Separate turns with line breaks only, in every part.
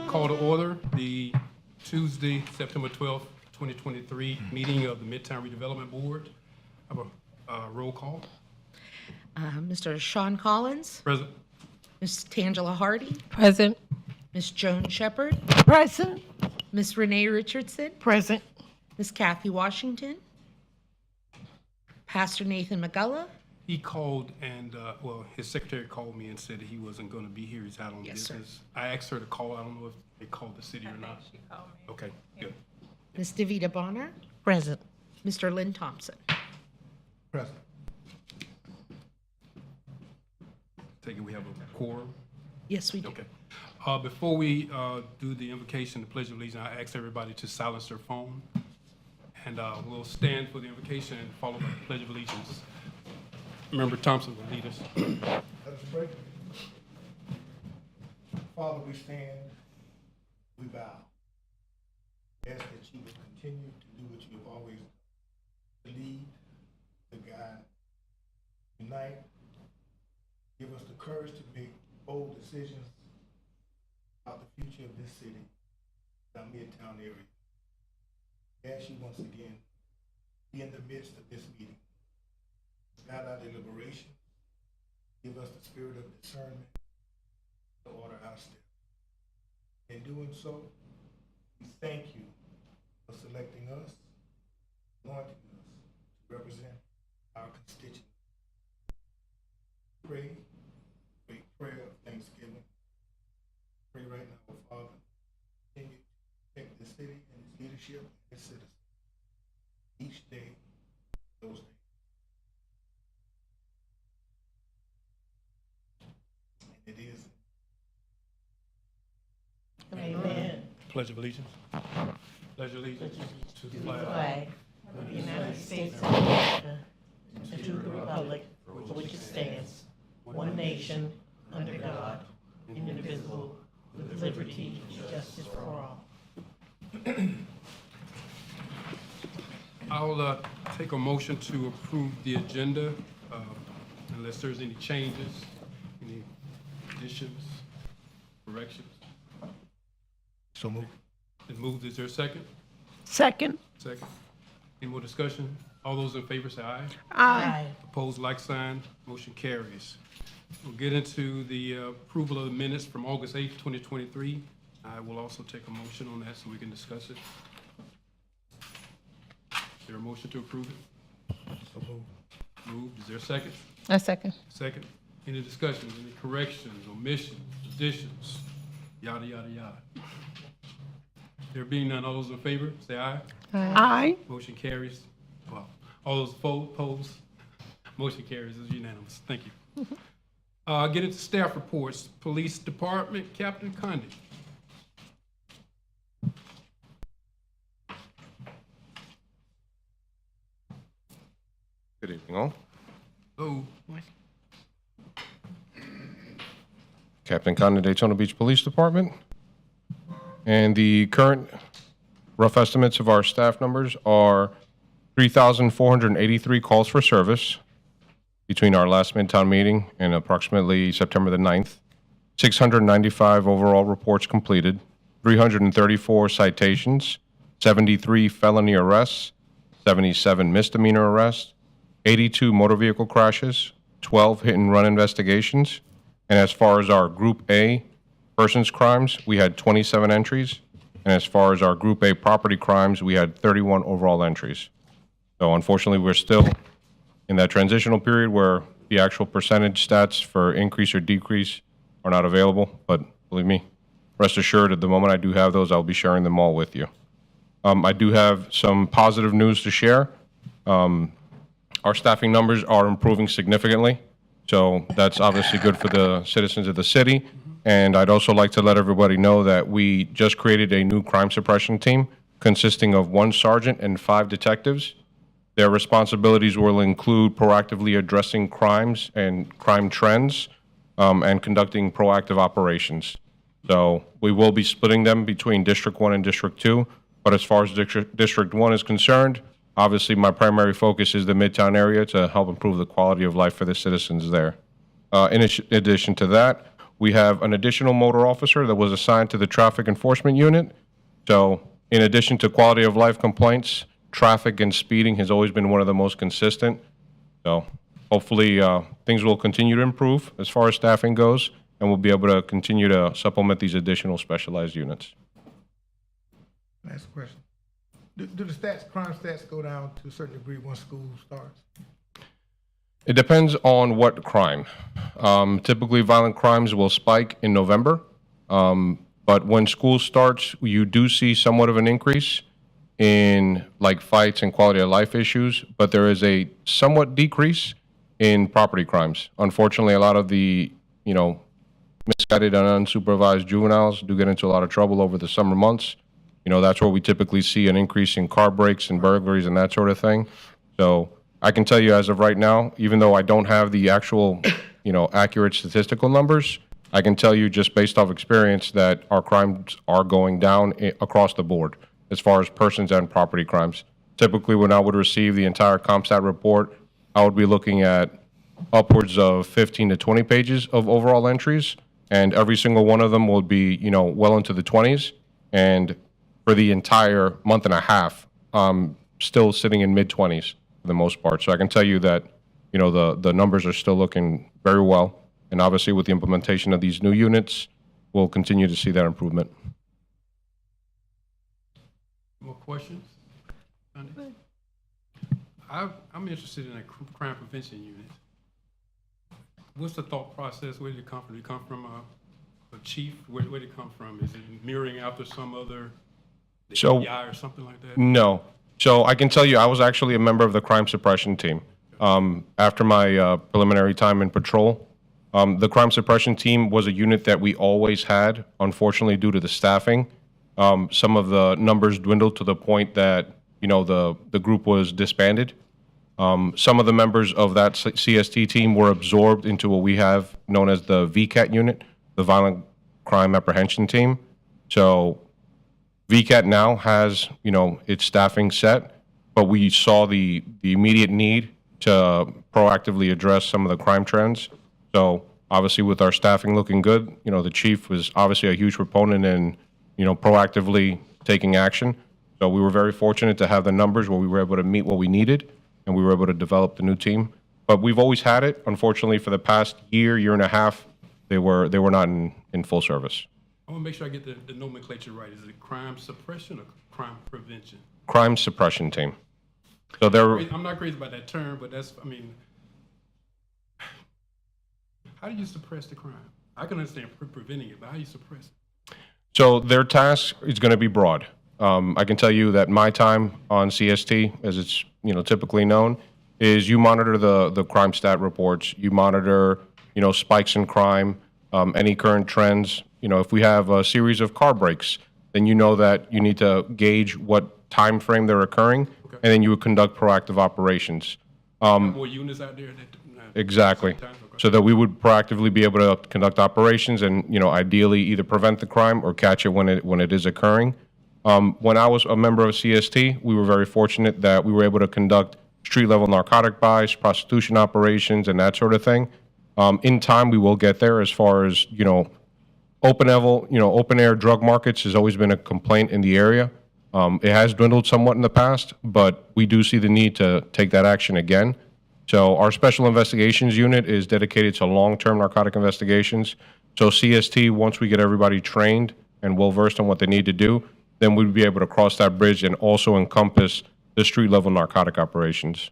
Call to order the Tuesday, September 12th, 2023 meeting of the Midtown Redevelopment Board. I have a roll call.
Mr. Sean Collins,
Present.
Ms. Tangela Hardy,
Present.
Ms. Joan Shepard,
Present.
Ms. Renee Richardson,
Present.
Ms. Kathy Washington, Pastor Nathan McGullough.
He called and, well, his secretary called me and said he wasn't going to be here. He's out on
Yes, sir.
business. I asked her to call. I don't know if they called the city or not.
She called me.
Okay, good.
Ms. Davita Bonner,
Present.
Mr. Lynn Thompson.
Present. Take it we have a quorum.
Yes, we do.
Okay. Before we do the invocation, the Pledge of Allegiance, I ask everybody to silence their phone. And we'll stand for the invocation and follow the Pledge of Allegiance. Member Thompson will lead us.
Let us pray. Father, we stand, we bow. Ask that you would continue to do what you have always done, to lead, to guide, unite. Give us the courage to make bold decisions about the future of this city, our Midtown area. We ask you once again, be in the midst of this meeting. Guide our deliberation. Give us the spirit of discernment to order our steps. In doing so, we thank you for selecting us, anointing us to represent our constituents. Pray, great prayer of thanksgiving. Pray right now, Father, continue to protect the city and its leadership and its citizens. Each day, those days. And it is.
Amen.
Pledge of Allegiance. Pledge of Allegiance to the flag
Flag of the United States of America and to the republic for which it stands, one nation, under God, indivisible, with liberty and justice for all.
I'll take a motion to approve the agenda unless there's any changes, any additions, corrections.
So moved.
It's moved. Is there a second?
Second.
Second. Any more discussion? All those in favor say aye.
Aye.
Opposed, like sign. Motion carries. We'll get into the approval of the minutes from August 8th, 2023. I will also take a motion on that so we can discuss it. Is there a motion to approve it?
So moved.
Moved. Is there a second?
A second.
Second. Any discussions, any corrections, omissions, additions, yada, yada, yada? There being none, all those in favor, say aye.
Aye.
Motion carries. Well, all those opposed, motion carries. It's unanimous. Thank you. Get into staff reports. Police Department, Captain Condon.
Good evening, all.
Oh,
Captain Condon, Daytona Beach Police Department. And the current rough estimates of our staff numbers are 3,483 calls for service between our last Midtown meeting and approximately September the 9th. 695 overall reports completed, 334 citations, 73 felony arrests, 77 misdemeanor arrests, 82 motor vehicle crashes, 12 hit-and-run investigations, and as far as our Group A persons crimes, we had 27 entries, and as far as our Group A property crimes, we had 31 overall entries. So unfortunately, we're still in that transitional period where the actual percentage stats for increase or decrease are not available, but believe me, rest assured, at the moment I do have those, I'll be sharing them all with you. I do have some positive news to share. Our staffing numbers are improving significantly, so that's obviously good for the citizens of the city. And I'd also like to let everybody know that we just created a new crime suppression team consisting of 1 sergeant and 5 detectives. Their responsibilities will include proactively addressing crimes and crime trends and conducting proactive operations. So we will be splitting them between District 1 and District 2, but as far as District 1 is concerned, obviously my primary focus is the Midtown area to help improve the quality of life for the citizens there. In addition to that, we have an additional motor officer that was assigned to the traffic enforcement unit. So in addition to quality of life complaints, traffic and speeding has always been one of the most consistent. So hopefully things will continue to improve as far as staffing goes, and we'll be able to continue to supplement these additional specialized units.
Next question. Do the crime stats go down to a certain degree once school starts?
It depends on what crime. Typically, violent crimes will spike in November, but when school starts, you do see somewhat of an increase in like fights and quality of life issues, but there is a somewhat decrease in property crimes. Unfortunately, a lot of the, misguided and unsupervised juveniles do get into a lot of trouble over the summer months. That's where we typically see an increase in car breaks and burglaries and that sort of thing. So I can tell you as of right now, even though I don't have the actual, accurate statistical numbers, I can tell you just based off experience that our crimes are going down across the board as far as persons and property crimes. Typically, when I would receive the entire CompStat report, I would be looking at upwards of 15 to 20 pages of overall entries, and every single one of them would be, well into the 20s. And for the entire month and a half, still sitting in mid-20s for the most part. So I can tell you that, the numbers are still looking very well. And obviously, with the implementation of these new units, we'll continue to see that improvement.
More questions? Sunday? I'm interested in a crime prevention unit. What's the thought process? Where did it come from? Did it come from a chief? Where did it come from? Is it mirroring after some other FBI or something like that?
No. So I can tell you, I was actually a member of the crime suppression team. After my preliminary time in patrol, the crime suppression team was a unit that we always had. Unfortunately, due to the staffing, some of the numbers dwindled to the point that the group was disbanded. Some of the members of that CST team were absorbed into what we have known as the VCAT unit, the Violent Crime Apprehension Team. So VCAT now has, its staffing set, but we saw the immediate need to proactively address some of the crime trends. So obviously with our staffing looking good, the chief was obviously a huge proponent in, proactively taking action. So we were very fortunate to have the numbers where we were able to meet what we needed, and we were able to develop the new team. But we've always had it. Unfortunately, for the past year and a half, they were not in full service.
I want to make sure I get the nomenclature right. Is it crime suppression or crime prevention?
Crime suppression team. So
I'm not crazy about that term, but how do you suppress the crime? I can understand preventing it, but how do you suppress it?
So their task is going to be broad. I can tell you that my time on CST, as it's typically known, is you monitor the crime stat reports, you monitor spikes in crime, any current trends. If we have a series of car breaks, then you know that you need to gauge what time frame they're occurring,
Okay.
and then you would conduct proactive operations.
More units out there that
Exactly.
sometimes- okay.
So that we would proactively be able to conduct operations and, ideally either prevent the crime or catch it when it is occurring. When I was a member of CST, we were very fortunate that we were able to conduct street-level narcotic buys, prostitution operations, and that sort of thing. In time, we will get there as far as, open air drug markets has always been a complaint in the area. It has dwindled somewhat in the past, but we do see the need to take that action again. So our special investigations unit is dedicated to long-term narcotic investigations. So CST, once we get everybody trained and well-versed on what they need to do, then we'd be able to cross that bridge and also encompass the street-level narcotic operations.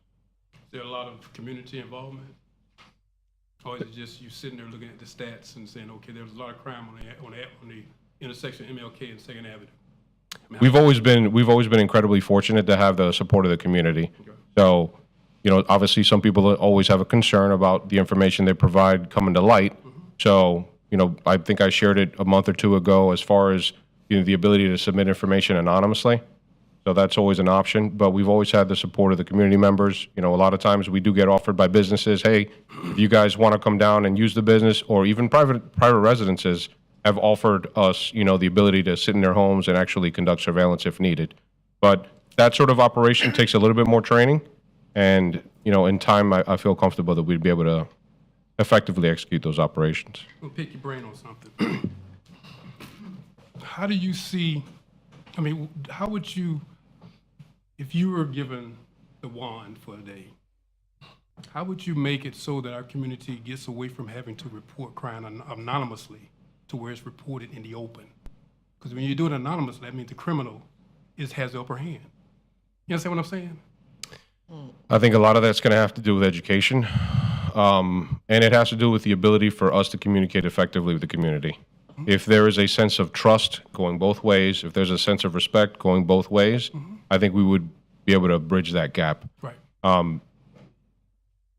Is there a lot of community involvement? Or is it just you sitting there looking at the stats and saying, okay, there's a lot of crime on the intersection of MLK and Second Avenue?
We've always been incredibly fortunate to have the support of the community.
Okay.
So, obviously some people always have a concern about the information they provide coming to light.
Mm-hmm.
So, I think I shared it a month or two ago as far as the ability to submit information anonymously. So that's always an option, but we've always had the support of the community members. A lot of times we do get offered by businesses, hey, if you guys want to come down and use the business, or even private residences have offered us, the ability to sit in their homes and actually conduct surveillance if needed. But that sort of operation takes a little bit more training, and, in time, I feel comfortable that we'd be able to effectively execute those operations.
I'll pick your brain on something. How do you see, I mean, how would you, if you were given the wand for a day, how would you make it so that our community gets away from having to report crime anonymously to where it's reported in the open? Because when you do it anonymously, that means the criminal has the upper hand. You understand what I'm saying?
I think a lot of that's going to have to do with education, and it has to do with the ability for us to communicate effectively with the community. If there is a sense of trust going both ways, if there's a sense of respect going both ways, I think we would be able to bridge that gap.
Right.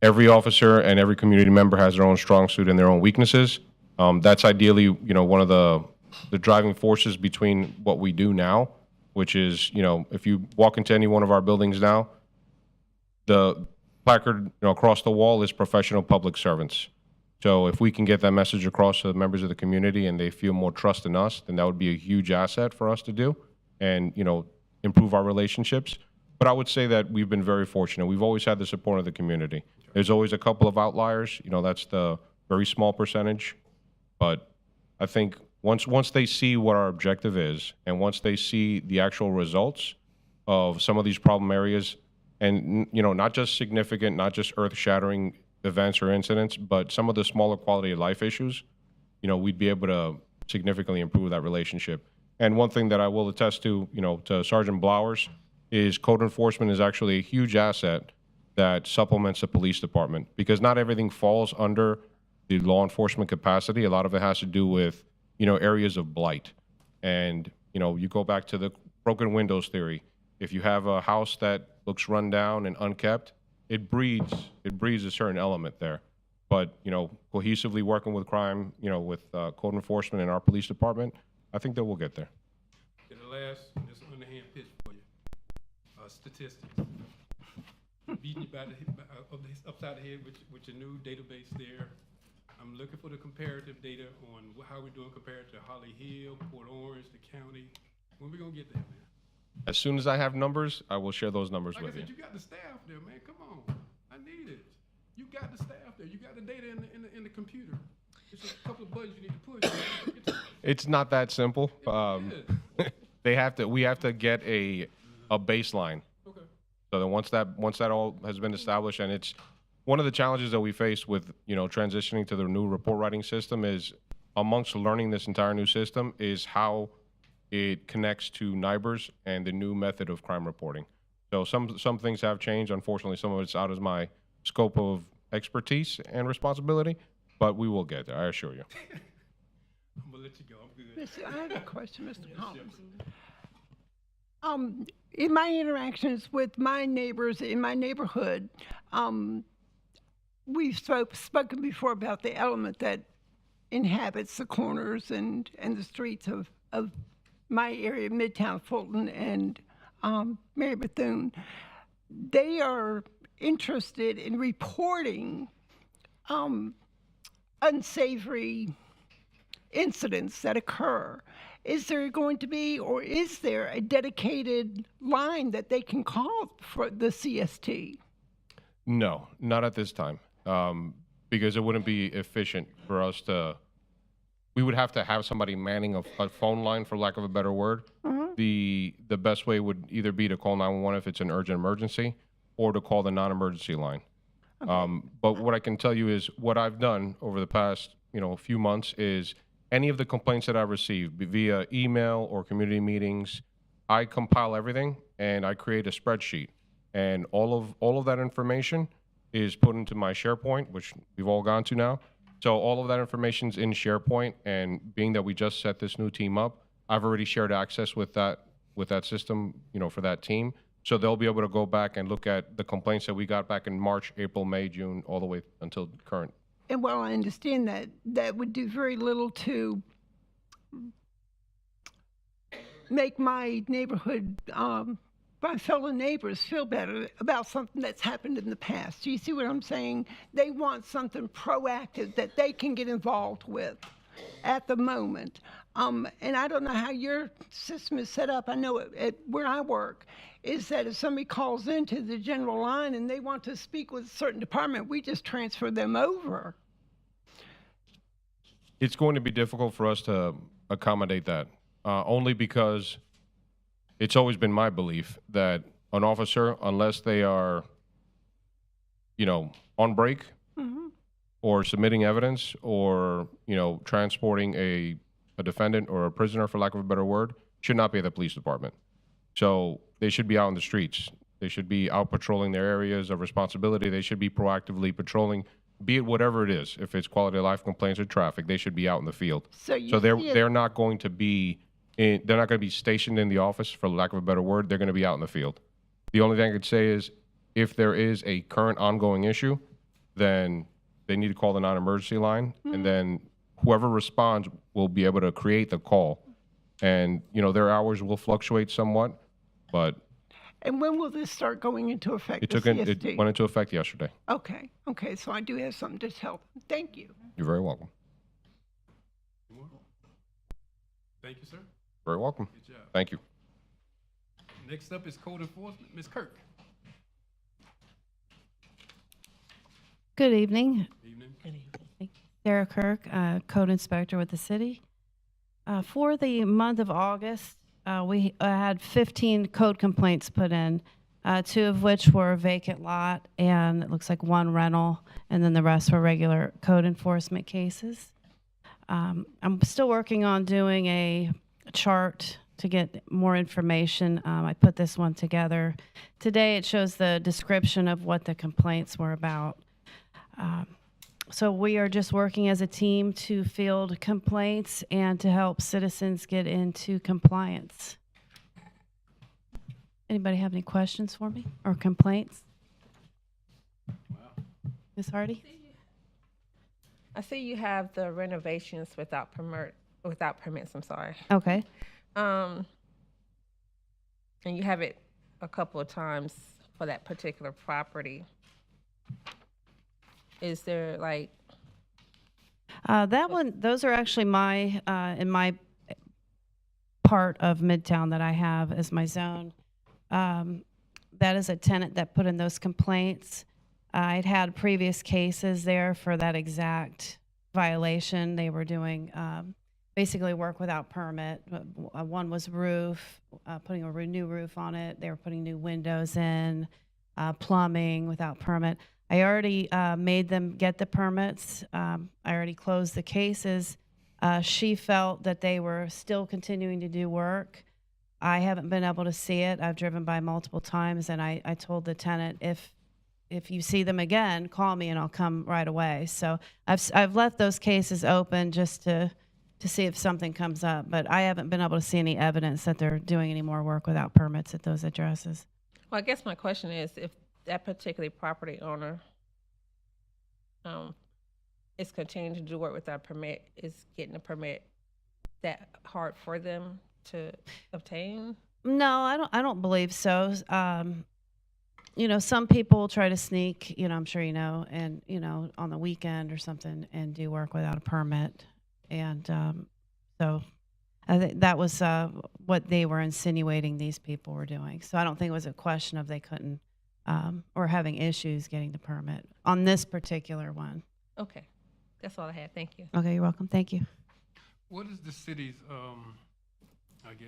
Every officer and every community member has their own strong suit and their own weaknesses. That's ideally, one of the driving forces between what we do now, which is, if you walk into any one of our buildings now, the placard, across the wall is professional public servants. So if we can get that message across to the members of the community and they feel more trust in us, then that would be a huge asset for us to do and, improve our relationships. But I would say that we've been very fortunate. We've always had the support of the community. There's always a couple of outliers, that's the very small percentage. But I think once they see what our objective is and once they see the actual results of some of these problem areas, and, not just significant, not just earth-shattering events or incidents, but some of the smaller quality of life issues, we'd be able to significantly improve that relationship. And one thing that I will attest to, to Sergeant Blowers, is code enforcement is actually a huge asset that supplements the police department, because not everything falls under the law enforcement capacity. A lot of it has to do with, areas of blight. And, you go back to the broken windows theory. If you have a house that looks run down and unkept, it breeds a certain element there. But, cohesively working with crime, with code enforcement and our police department, I think that we'll get there.
And the last, this underhand pitch for you. Statistics. Beating you upside the head with your new database there. I'm looking for the comparative data on how we're doing compared to Holly Hill, Port Orange, the county. When we gonna get there, man?
As soon as I have numbers, I will share those numbers
Like
with
I said,
you.
you got the staff there, man. Come on, I need it. You got the staff there. You got the data in the computer. It's just a couple of buttons you need to push.
It's not that simple. We have to get a baseline.
Okay.
So then once that all has been established, and it's one of the challenges that we face with, transitioning to the new report writing system is, amongst learning this entire new system, is how it connects to NIBRS and the new method of crime reporting. So some things have changed. Unfortunately, some of it's out of my scope of expertise and responsibility, but we will get there, I assure you.
I'm gonna let you go. I'm good.
I have a question, Mr. Collins. In my interactions with my neighbors in my neighborhood, we've spoken before about the element that inhabits the corners and the streets of my area, Midtown, Fulton, and Mary Bethune. They are interested in reporting unsavory incidents that occur. Is there going to be, or is there a dedicated line that they can call for the CST?
No, not at this time, because it wouldn't be efficient for us to. We would have to have somebody manning a phone line, for lack of a better word. The best way would either be to call 911 if it's an urgent emergency, or to call the non-emergency line. Okay. But what I can tell you is what I've done over the past few months is any of the complaints that I receive via email or community meetings, I compile everything and I create a spreadsheet, and all of that information is put into my SharePoint, which we've all gone to now. So all of that information's in SharePoint, and being that we just set this new team up, I've already shared access with that system, for that team. So they'll be able to go back and look at the complaints that we got back in March, April, May, June, all the way until current.
And while I understand that would do very little to make my neighborhood, my fellow neighbors feel better about something that's happened in the past. Do you see what I'm saying? They want something proactive that they can get involved with at the moment. And I don't know how your system is set up. I know at where I work is that if somebody calls into the general line and they want to speak with a certain department, we just transfer them over.
It's going to be difficult for us to accommodate that, only because it's always been my belief that an officer, unless they are, on break or submitting evidence or, transporting a defendant or a prisoner, for lack of a better word, should not be at the police department. So they should be out in the streets. They should be out patrolling their areas of responsibility. They should be proactively patrolling, be it whatever it is. If it's quality of life complaints or traffic, they should be out in the field.
So you
So
see it-
they're not going to be they're not going to be stationed in the office, for lack of a better word. They're going to be out in the field. The only thing I could say is, if there is a current ongoing issue, then they need to call the non-emergency line, and then whoever responds will be able to create the call. And, their hours will fluctuate somewhat, but
And when will this start going into effect?
it
the
it
CST?
went into effect yesterday.
Okay, so I do have something to tell them. Thank you.
You're very welcome.
Thank you, sir.
Very welcome.
Good job.
Thank you.
Next up is code enforcement, Ms. Kirk.
Good evening.
Evening.
Good evening.
Sarah Kirk, Code Inspector with the city. For the month of August, we had 15 code complaints put in, 2 of which were vacant lot, and it looks like 1 rental, and then the rest were regular code enforcement cases. I'm still working on doing a chart to get more information. I put this one together. Today, it shows the description of what the complaints were about. So we are just working as a team to field complaints and to help citizens get into compliance. Anybody have any questions for me or complaints? Ms. Hardy?
I see you have the renovations without permits, I'm sorry.
Okay.
And you have it a couple of times for that particular property. Is there
Those are actually in my part of Midtown that I have as my zone. That is a tenant that put in those complaints. I'd had previous cases there for that exact violation. They were doing basically work without permit. One was roof, putting a new roof on it. They were putting new windows in, plumbing without permit. I already made them get the permits. I already closed the cases. She felt that they were still continuing to do work. I haven't been able to see it. I've driven by multiple times, and I told the tenant, if you see them again, call me and I'll come right away. So I've left those cases open just to see if something comes up, but I haven't been able to see any evidence that they're doing any more work without permits at those addresses.
well, I guess my question is, if that particular property owner is continuing to do work without permit, is getting a permit that hard for them to obtain?
No, I don't believe so. Some people try to sneak, I'm sure you know, and, on the weekend or something and do work without a permit. And so I think that was what they were insinuating these people were doing. So I don't think it was a question of they couldn't or having issues getting the permit on this particular one.
Okay, that's all I had. Thank you.
Okay, you're welcome. Thank you.
What is the city's,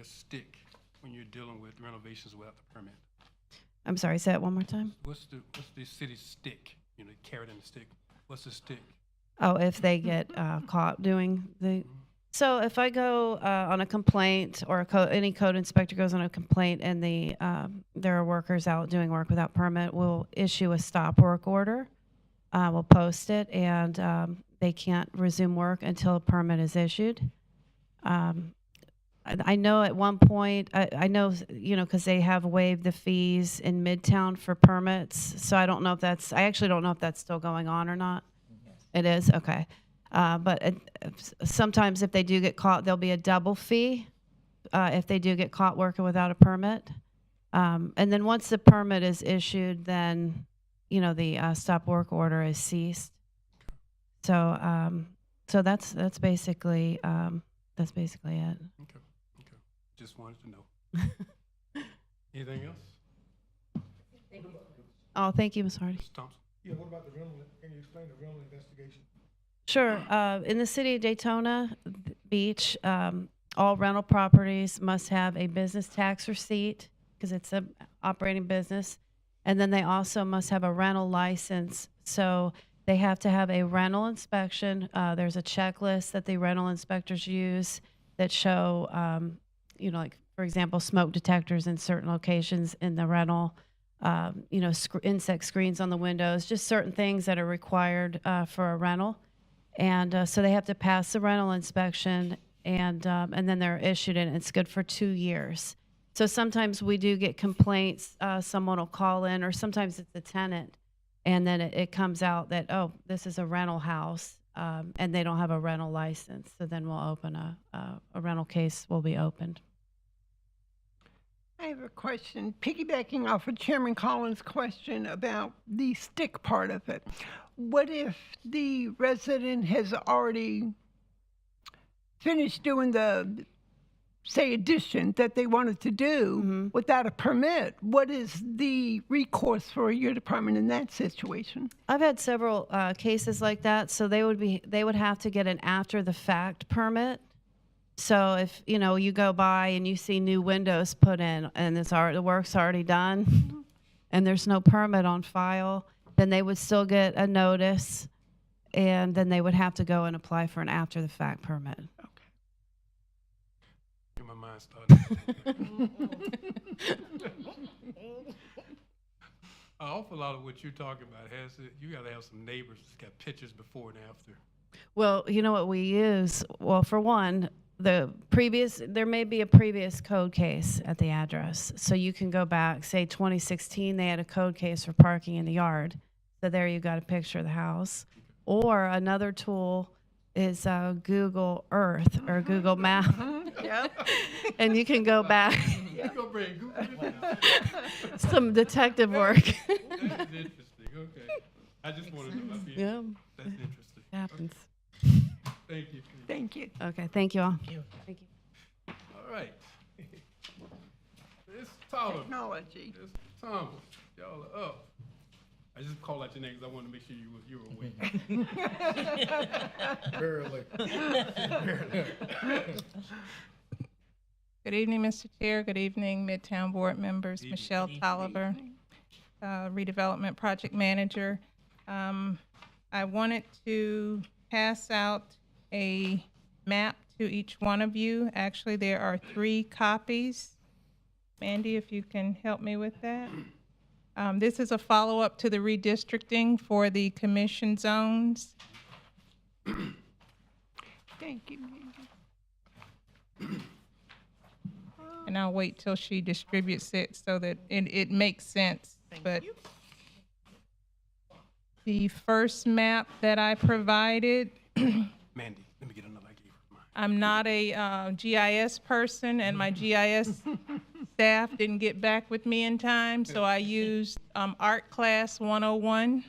stick when you're dealing with renovations without the permit?
I'm sorry, say that one more time.
What's the city's stick? Carrot and the stick. What's the stick?
Oh, if they get caught doing the. So if I go on a complaint or any code inspector goes on a complaint and there are workers out doing work without permit, we'll issue a stop work order. We'll post it, and they can't resume work until a permit is issued. I know at one point, I know, because they have waived the fees in Midtown for permits. So I actually don't know if that's still going on or not. It is? Okay. But sometimes if they do get caught, there'll be a double fee if they do get caught working without a permit. And then once the permit is issued, then, the stop work order is ceased. So that's basically it.
Okay. Just wanted to know. Anything else?
Oh, thank you, Ms. Hardy.
Ms. Thompson?
Yeah, what about the rental? Can you explain the rental investigation?
Sure. In the city of Daytona Beach, all rental properties must have a business tax receipt because it's an operating business. And then they also must have a rental license. So they have to have a rental inspection. There's a checklist that the rental inspectors use that show, like, for example, smoke detectors in certain locations in the rental, insect screens on the windows, just certain things that are required for a rental. And so they have to pass the rental inspection, and then they're issued it, and it's good for 2 years. So sometimes we do get complaints. Someone will call in, or sometimes it's a tenant, and then it comes out that, oh, this is a rental house, and they don't have a rental license. So then we'll open a rental case will be opened.
I have a question, piggybacking off of Chairman Collins' question about the stick part of it. What if the resident has already finished doing the, say, addition that they wanted to do without a permit? What is the recourse for your department in that situation?
I've had several cases like that. So they would have to get an after the fact permit. So if you go by and you see new windows put in and the work's already done, and there's no permit on file, then they would still get a notice, and then they would have to go and apply for an after the fact permit.
Get my mind started. An awful lot of what you're talking about you got to have some neighbors that's got pictures before and after.
Well, you know what we use? Well, for one, there may be a previous code case at the address. So you can go back, say 2016, they had a code case for parking in the yard. So there you got a picture of the house. Or another tool is Google Earth or Google Map. And you can go back. Some detective work.
That's interesting. Okay. I just wanted to.
Yeah.
That's interesting.
Happens.
Thank you.
Thank you.
Okay, thank you all. Thank you.
All right. It's Tyler.
Technology.
It's Thomas. Y'all are up. I just called out your name because I wanted to make sure you were awake.
Barely.
Good evening, Mr. Chair. Good evening, Midtown Board members. Michelle Tolliver, Redevelopment Project Manager. I wanted to pass out a map to each one of you. Actually, there are 3 copies. Mandy, if you can help me with that. This is a follow-up to the redistricting for the commission zones.
Thank you.
And I'll wait till she distributes it so that it makes sense. But the first map that I provided,
Mandy, let me get another. I gave her mine.
I'm not a GIS person, and my GIS staff didn't get back with me in time, so I used Art Class 101,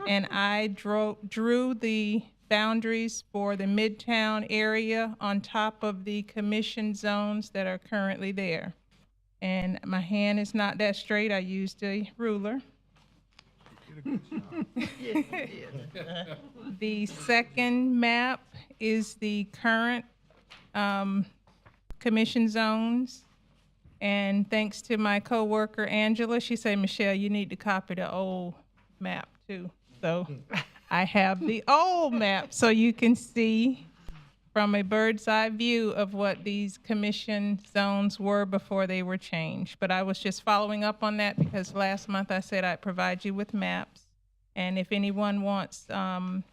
and I drew the boundaries for the Midtown area on top of the commission zones that are currently there. And my hand is not that straight. I used a ruler. The second map is the current commission zones. And thanks to my coworker Angela, she said, Michelle, you need to copy the old map too. So I have the old map so you can see from a bird's eye view of what these commission zones were before they were changed. But I was just following up on that because last month I said I'd provide you with maps. And if anyone wants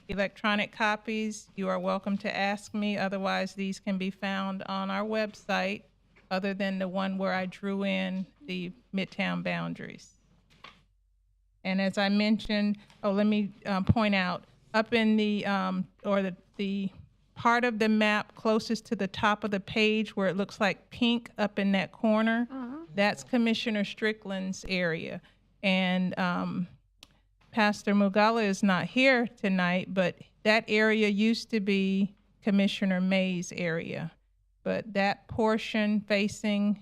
electronic copies, you are welcome to ask me. Otherwise, these can be found on our website, other than the one where I drew in the Midtown boundaries. And as I mentioned, let me point out, up in the part of the map closest to the top of the page where it looks like pink up in that corner, that's Commissioner Strickland's area. And Pastor Mugala is not here tonight, but that area used to be Commissioner May's area. But that portion facing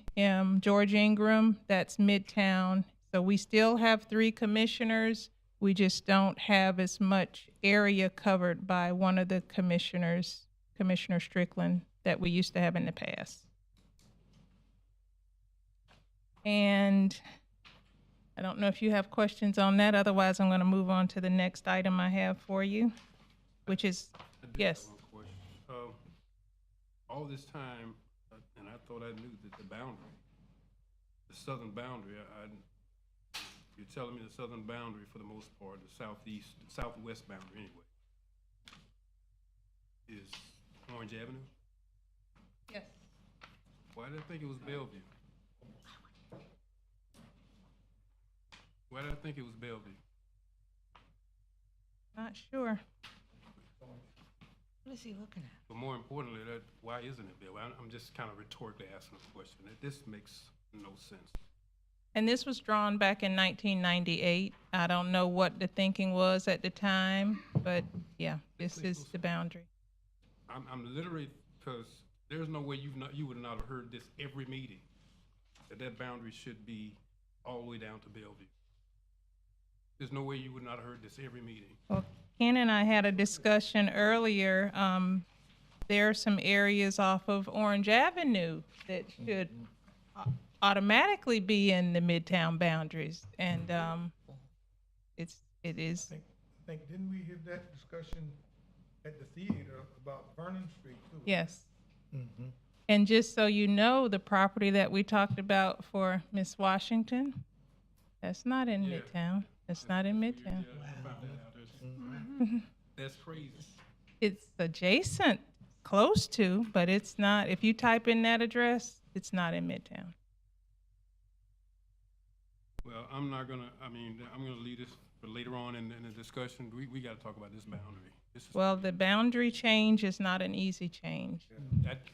George Ingram, that's Midtown. So we still have 3 commissioners, We just don't have as much area covered by one of the commissioners, Commissioner Strickland, that we used to have in the past. And I don't know if you have questions on that. Otherwise, I'm going to move on to the next item I have for you, which is,
I do
yes.
have one question. All this time, and I thought I knew that the boundary, the southern boundary, you're telling me the southern boundary for the most part, the southwest boundary anyway, is Orange Avenue?
Yes.
Why did I think it was Bellevue? Why did I think it was Bellevue?
Not sure.
What is he looking at?
But more importantly, why isn't it Bellevue? I'm just kind of rhetorically asking a question. This makes no sense.
And this was drawn back in 1998. I don't know what the thinking was at the time, but yeah, this is the boundary.
I'm literally, because there's no way you would not have heard this every meeting, that boundary should be all the way down to Bellevue. There's no way you would not have heard this every meeting.
Well, Ken and I had a discussion earlier. There are some areas off of Orange Avenue that should automatically be in the Midtown boundaries, and it is.
I think, didn't we have that discussion at the theater about Vernon Street too?
Yes. And just so you know, the property that we talked about for Miss Washington, that's not in
Yeah.
Midtown. That's not in Midtown.
Yeah, I found that out. That's crazy.
It's adjacent, close to, but it's not. If you type in that address, it's not in Midtown.
Well, I'm not gonna, I'm gonna leave this for later on in the discussion. We gotta talk about this boundary. This is,
Well, the boundary change is not an easy change.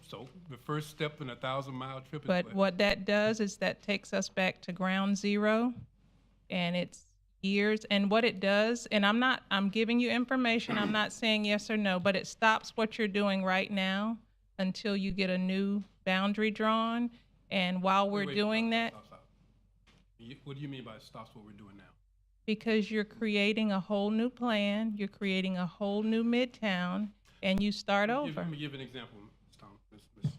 so the first step in a 1,000-mile trip is
But what that does is that takes us back to ground zero, and it's years. And what it does, and I'm giving you information, I'm not saying yes or no, but it stops what you're doing right now until you get a new boundary drawn. And while we're
Wait,
doing that,
stop. What do you mean by stops what we're doing now?
because you're creating a whole new plan, you're creating a whole new Midtown, and you start over.
Let me give an example, Ms. Thomas. Ms.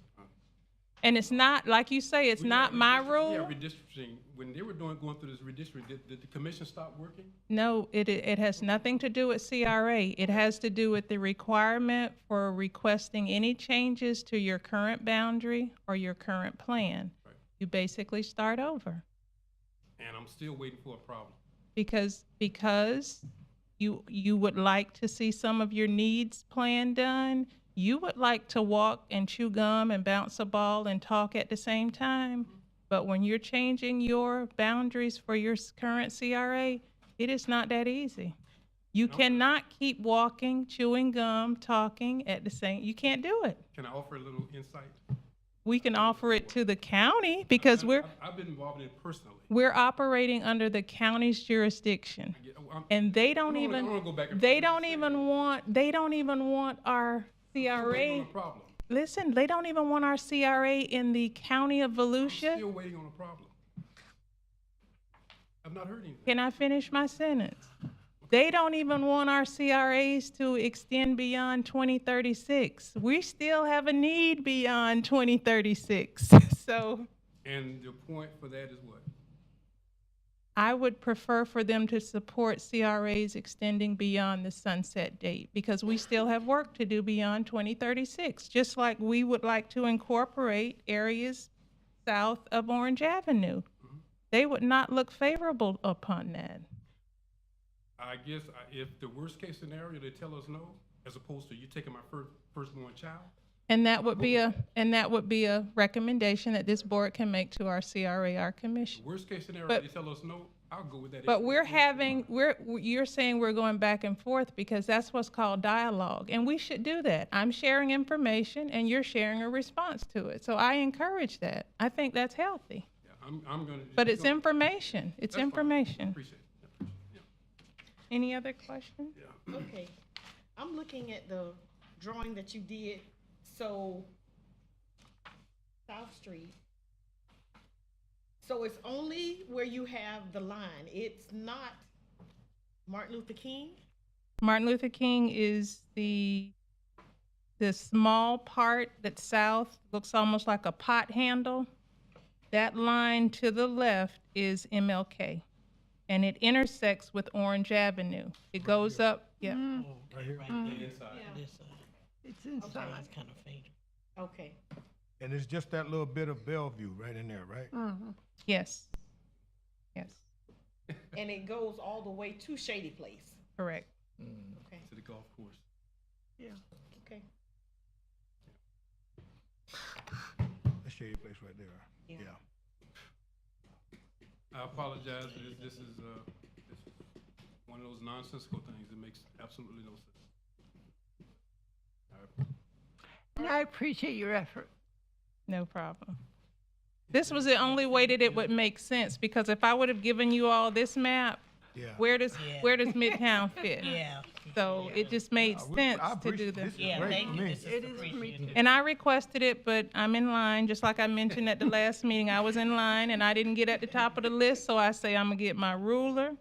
And it's not, like you say, it's not my rule.
Yeah, redistricting. When they were going through this redistricting, did the commission stop working?
No, it has nothing to do with CRA. It has to do with the requirement for requesting any changes to your current boundary or your current plan.
Right.
You basically start over.
And I'm still waiting for a problem.
Because you would like to see some of your needs plan done. You would like to walk and chew gum and bounce a ball and talk at the same time. But when you're changing your boundaries for your current CRA, it is not that easy. You cannot keep walking, chewing gum, talking at the same, you can't do it.
Can I offer a little insight?
We can offer it to the county because
I've been involved in it personally.
we're operating under the county's jurisdiction. And they don't even want our CRA.
Problem.
Listen, they don't even want our CRA in the county of Volusia.
Still waiting on a problem. I've not heard anything.
Can I finish my sentence? They don't even want our CRAs to extend beyond 2036. We still have a need beyond 2036. So
And the point for that is what?
I would prefer for them to support CRAs extending beyond the sunset date because we still have work to do beyond 2036, just like we would like to incorporate areas south of Orange Avenue. They would not look favorable upon that.
I guess if the worst case scenario, they tell us no, as opposed to you taking my firstborn child.
And that would be a recommendation that this board can make to our CRA, our commission.
Worst case scenario,
But-
they tell us no, I'll go with that.
But you're saying we're going back and forth because that's what's called dialogue, and we should do that. I'm sharing information, and you're sharing a response to it. So I encourage that. I think that's healthy.
Yeah, I'm gonna.
But it's information. It's
That's fine.
information.
Appreciate it. Yeah.
Any other questions?
Okay, I'm looking at the drawing that you did, so South Street. So it's only where you have the line, it's not Martin Luther King?
Martin Luther King is the small part that's south, looks almost like a pot handle. That line to the left is MLK, and it intersects with Orange Avenue. It goes up, yeah.
Right here.
This side.
It's inside.
It's kind of faint.
Okay.
And it's just that little bit of Bellevue right in there, right?
Yes. Yes,
And it goes all the way to Shady Place?
correct.
Okay,
To the golf course.
yeah, okay.
That shady place right there.
Yeah.
Yeah.
I apologize, this is one of those nonsensical things that makes absolutely no sense. All right.
And I appreciate your effort.
No problem. This was the only way that it would make sense, because if I would have given you all this map,
Yeah.
where does Midtown fit?
Yeah.
So it just made sense
I
to do
appreciate
this.
this. Is
Yeah,
great
thank
for
you.
me.
This
It
is
is me
appreciated.
And I requested it, but I'm in line, just like I mentioned at the last meeting. I was in line and I didn't get at the top of the list, so I say I'm gonna get my ruler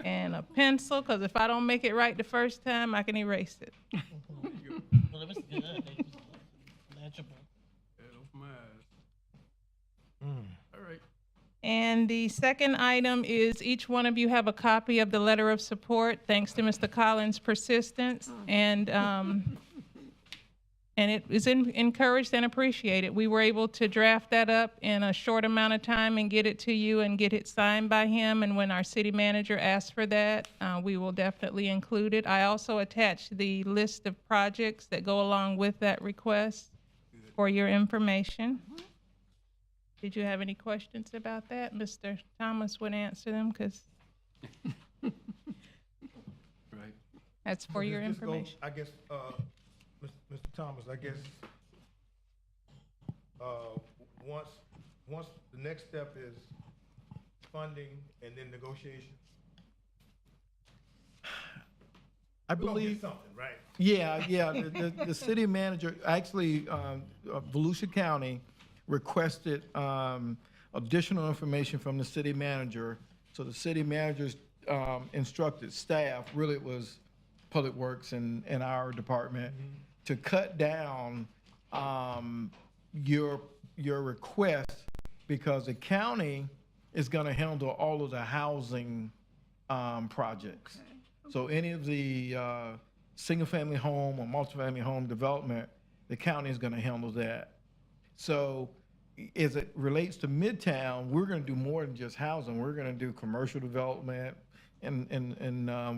and a pencil, because if I don't make it right the first time, I can erase it.
Well, it was good. It was legible.
Yeah, open my eyes.
Mm.
All right.
And the second item is each one of you have a copy of the letter of support, thanks to Mr. Collins' persistence. And it is encouraged and appreciated. We were able to draft that up in a short amount of time and get it to you and get it signed by him. And when our city manager asks for that, we will definitely include it. I also attached the list of projects that go along with that request for your information. Did you have any questions about that? Mr. Thomas would answer them, because
Right.
that's for your
Does this go-
information.
I guess, Mr. Thomas, I guess, once the next step is funding and then negotiation.
I
We're gonna get
believe,
something, right?
yeah, the city manager, actually, Volusia County requested additional information from the city manager. So the city manager's instructed staff, really it was Public Works and our department, to cut down your request, because the county is gonna handle all of the housing projects. So any of the single-family home or multifamily home development, the county is gonna handle that. So as it relates to Midtown, we're gonna do more than just housing. We're gonna do commercial development, and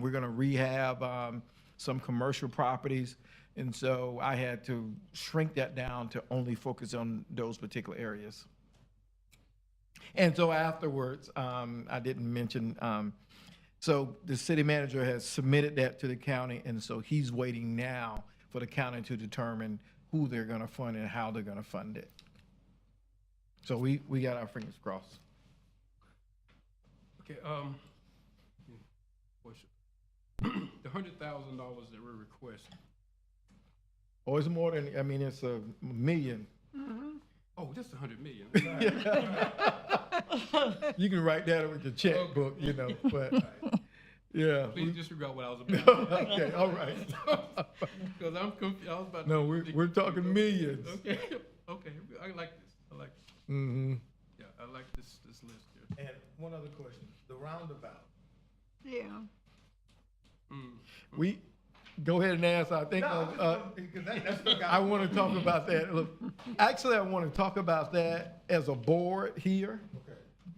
we're gonna rehab some commercial properties. And so I had to shrink that down to only focus on those particular areas. And so afterwards, I didn't mention, so the city manager has submitted that to the county, and so he's waiting now for the county to determine who they're gonna fund and how they're gonna fund it. So we got our fingers crossed.
Okay, question. The $100,000 that we're requesting,
Oh, it's more than, I mean, it's a million.
oh, just 100 million.
You can write that with your checkbook, you know, but, yeah.
Please disregard what I was about.
Okay, all right.
Because I'm confused, I was about to.
No, we're talking millions.
Okay, okay, I like this, I like this.
Mm-hmm.
Yeah, I like this list here.
And one other question, the roundabout.
Yeah.
We, go ahead and ask, I think,
Because that's what
I want to talk about that. Look, actually, I want to talk about that as a board here.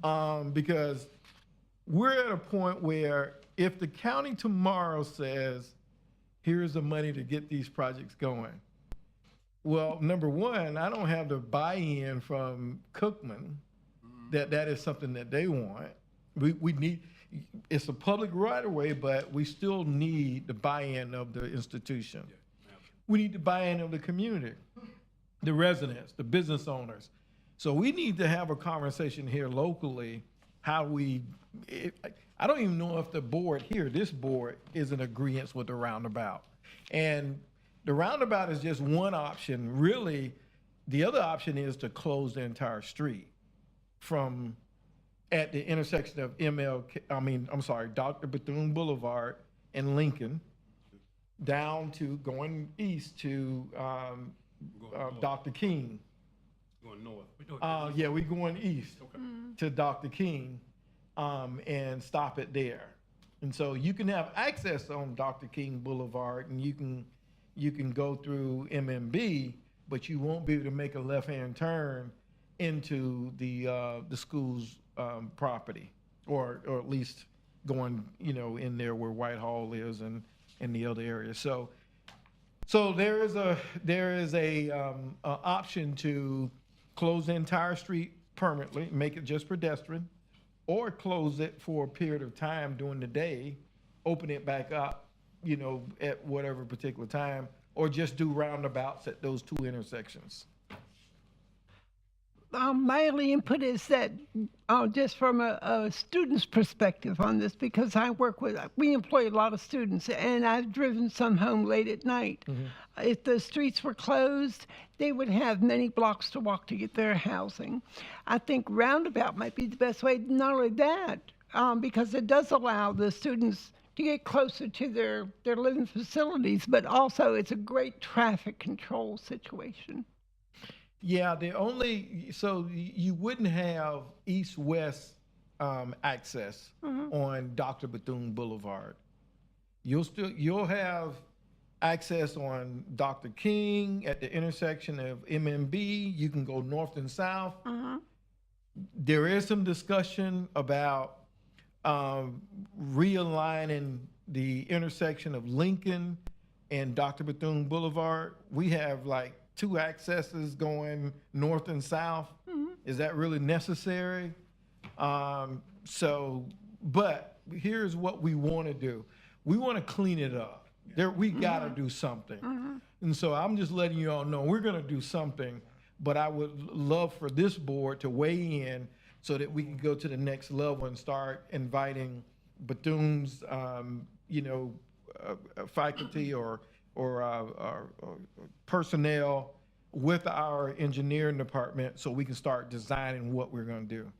Okay.
Because we're at a point where if the county tomorrow says, here's the money to get these projects going. Well, number one, I don't have the buy-in from Cookman that that is something that they want. We need, it's a public right-of-way, but we still need the buy-in of the institution. We need the buy-in of the community, the residents, the business owners. So we need to have a conversation here locally, how I don't even know if the board here, this board, is in agreement with the roundabout. And the roundabout is just one option. Really, the other option is to close the entire street from at the intersection of Dr. Bethune Boulevard and Lincoln, down to going east to Dr. King.
Going north.
Yeah, we're going east
Okay.
to Dr. King, and stop it there. And so you can have access on Dr. King Boulevard, and you can go through MMB, but you won't be able to make a left-hand turn into the school's property, or at least going, in there where Whitehall is and the other areas. So there is a option to close the entire street permanently, make it just pedestrian, or close it for a period of time during the day, open it back up, at whatever particular time, or just do roundabouts at those two intersections.
My only input is that just from a student's perspective on this, because we employ a lot of students, and I've driven some home late at night. If the streets were closed, they would have many blocks to walk to get their housing. I think roundabout might be the best way. Not only that, because it does allow the students to get closer to their living facilities, but also it's a great traffic control situation.
Yeah, so you wouldn't have east-west access on Dr. Bethune Boulevard. You'll have access on Dr. King at the intersection of MMB. You can go north and south. There is some discussion about realigning the intersection of Lincoln and Dr. Bethune Boulevard. We have like two accesses going north and south. Is that really necessary? But here's what we want to do. We want to clean it up. We got to do something. And so I'm just letting you all know we're going to do something, but I would love for this board to weigh in so that we can go to the next level and start inviting Bethune's, faculty or personnel with our engineering department so we can start designing what we're going to do.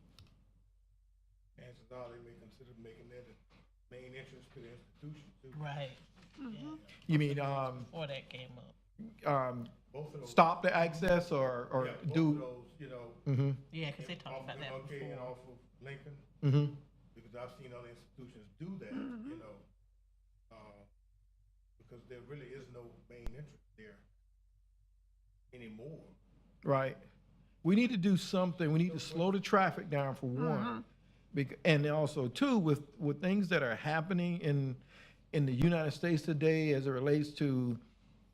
Chances are they may consider making that a main entrance to the institution too.
Right.
You mean
Before that came up.
Both of those.
stop the access or
Yeah, both
do?
of those,
Yeah, because they talked about that
Okay, and
before.
off of Lincoln,
Mhm.
because I've seen other institutions do that, because there really is no main entrance there anymore.
Right. We need to do something. We need to slow the traffic down for one. And also two, with things that are happening in the United States today as it relates to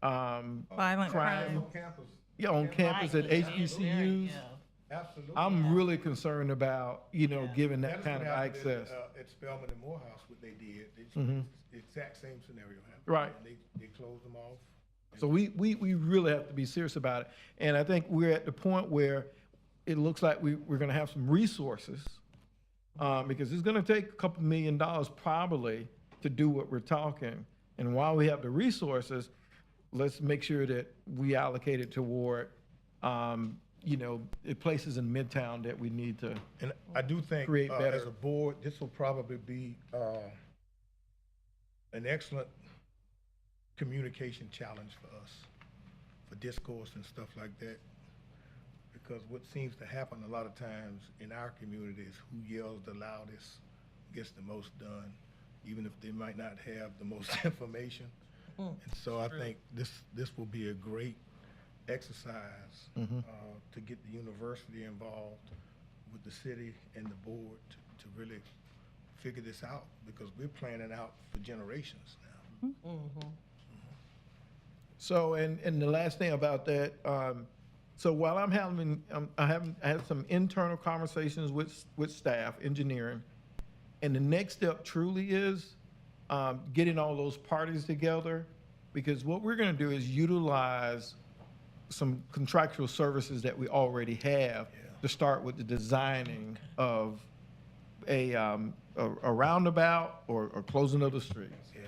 Violent crime.
On campus,
yeah, on campus at
Right.
HBCUs.
Yeah.
absolutely.
I'm really concerned about, giving that
That's
kind of
what happened
access.
At Spelman and Morehouse, what they did,
Mhm.
the exact same scenario happened.
Right.
And they closed them off.
So we really have to be serious about it. And I think we're at the point where it looks like we're gonna have some resources, because it's gonna take a couple $1 million probably to do what we're talking. And while we have the resources, let's make sure that we allocate it toward, the places in Midtown that we need to.
And I do think,
Create better.
as a board, this will probably be an excellent communication challenge for us, for discourse and stuff like that. Because what seems to happen a lot of times in our community is who yells the loudest gets the most done, even if they might not have the most information. And so I think this will be a great exercise to get the university involved with the city and the board to really figure this out, because we're planning out for generations now.
So, and the last thing about that, so while I had some internal conversations with staff, engineering, and the next step truly is getting all those parties together, because what we're gonna do is utilize some contractual services that we already have to start with the designing of a roundabout or closing of the streets.
Yeah.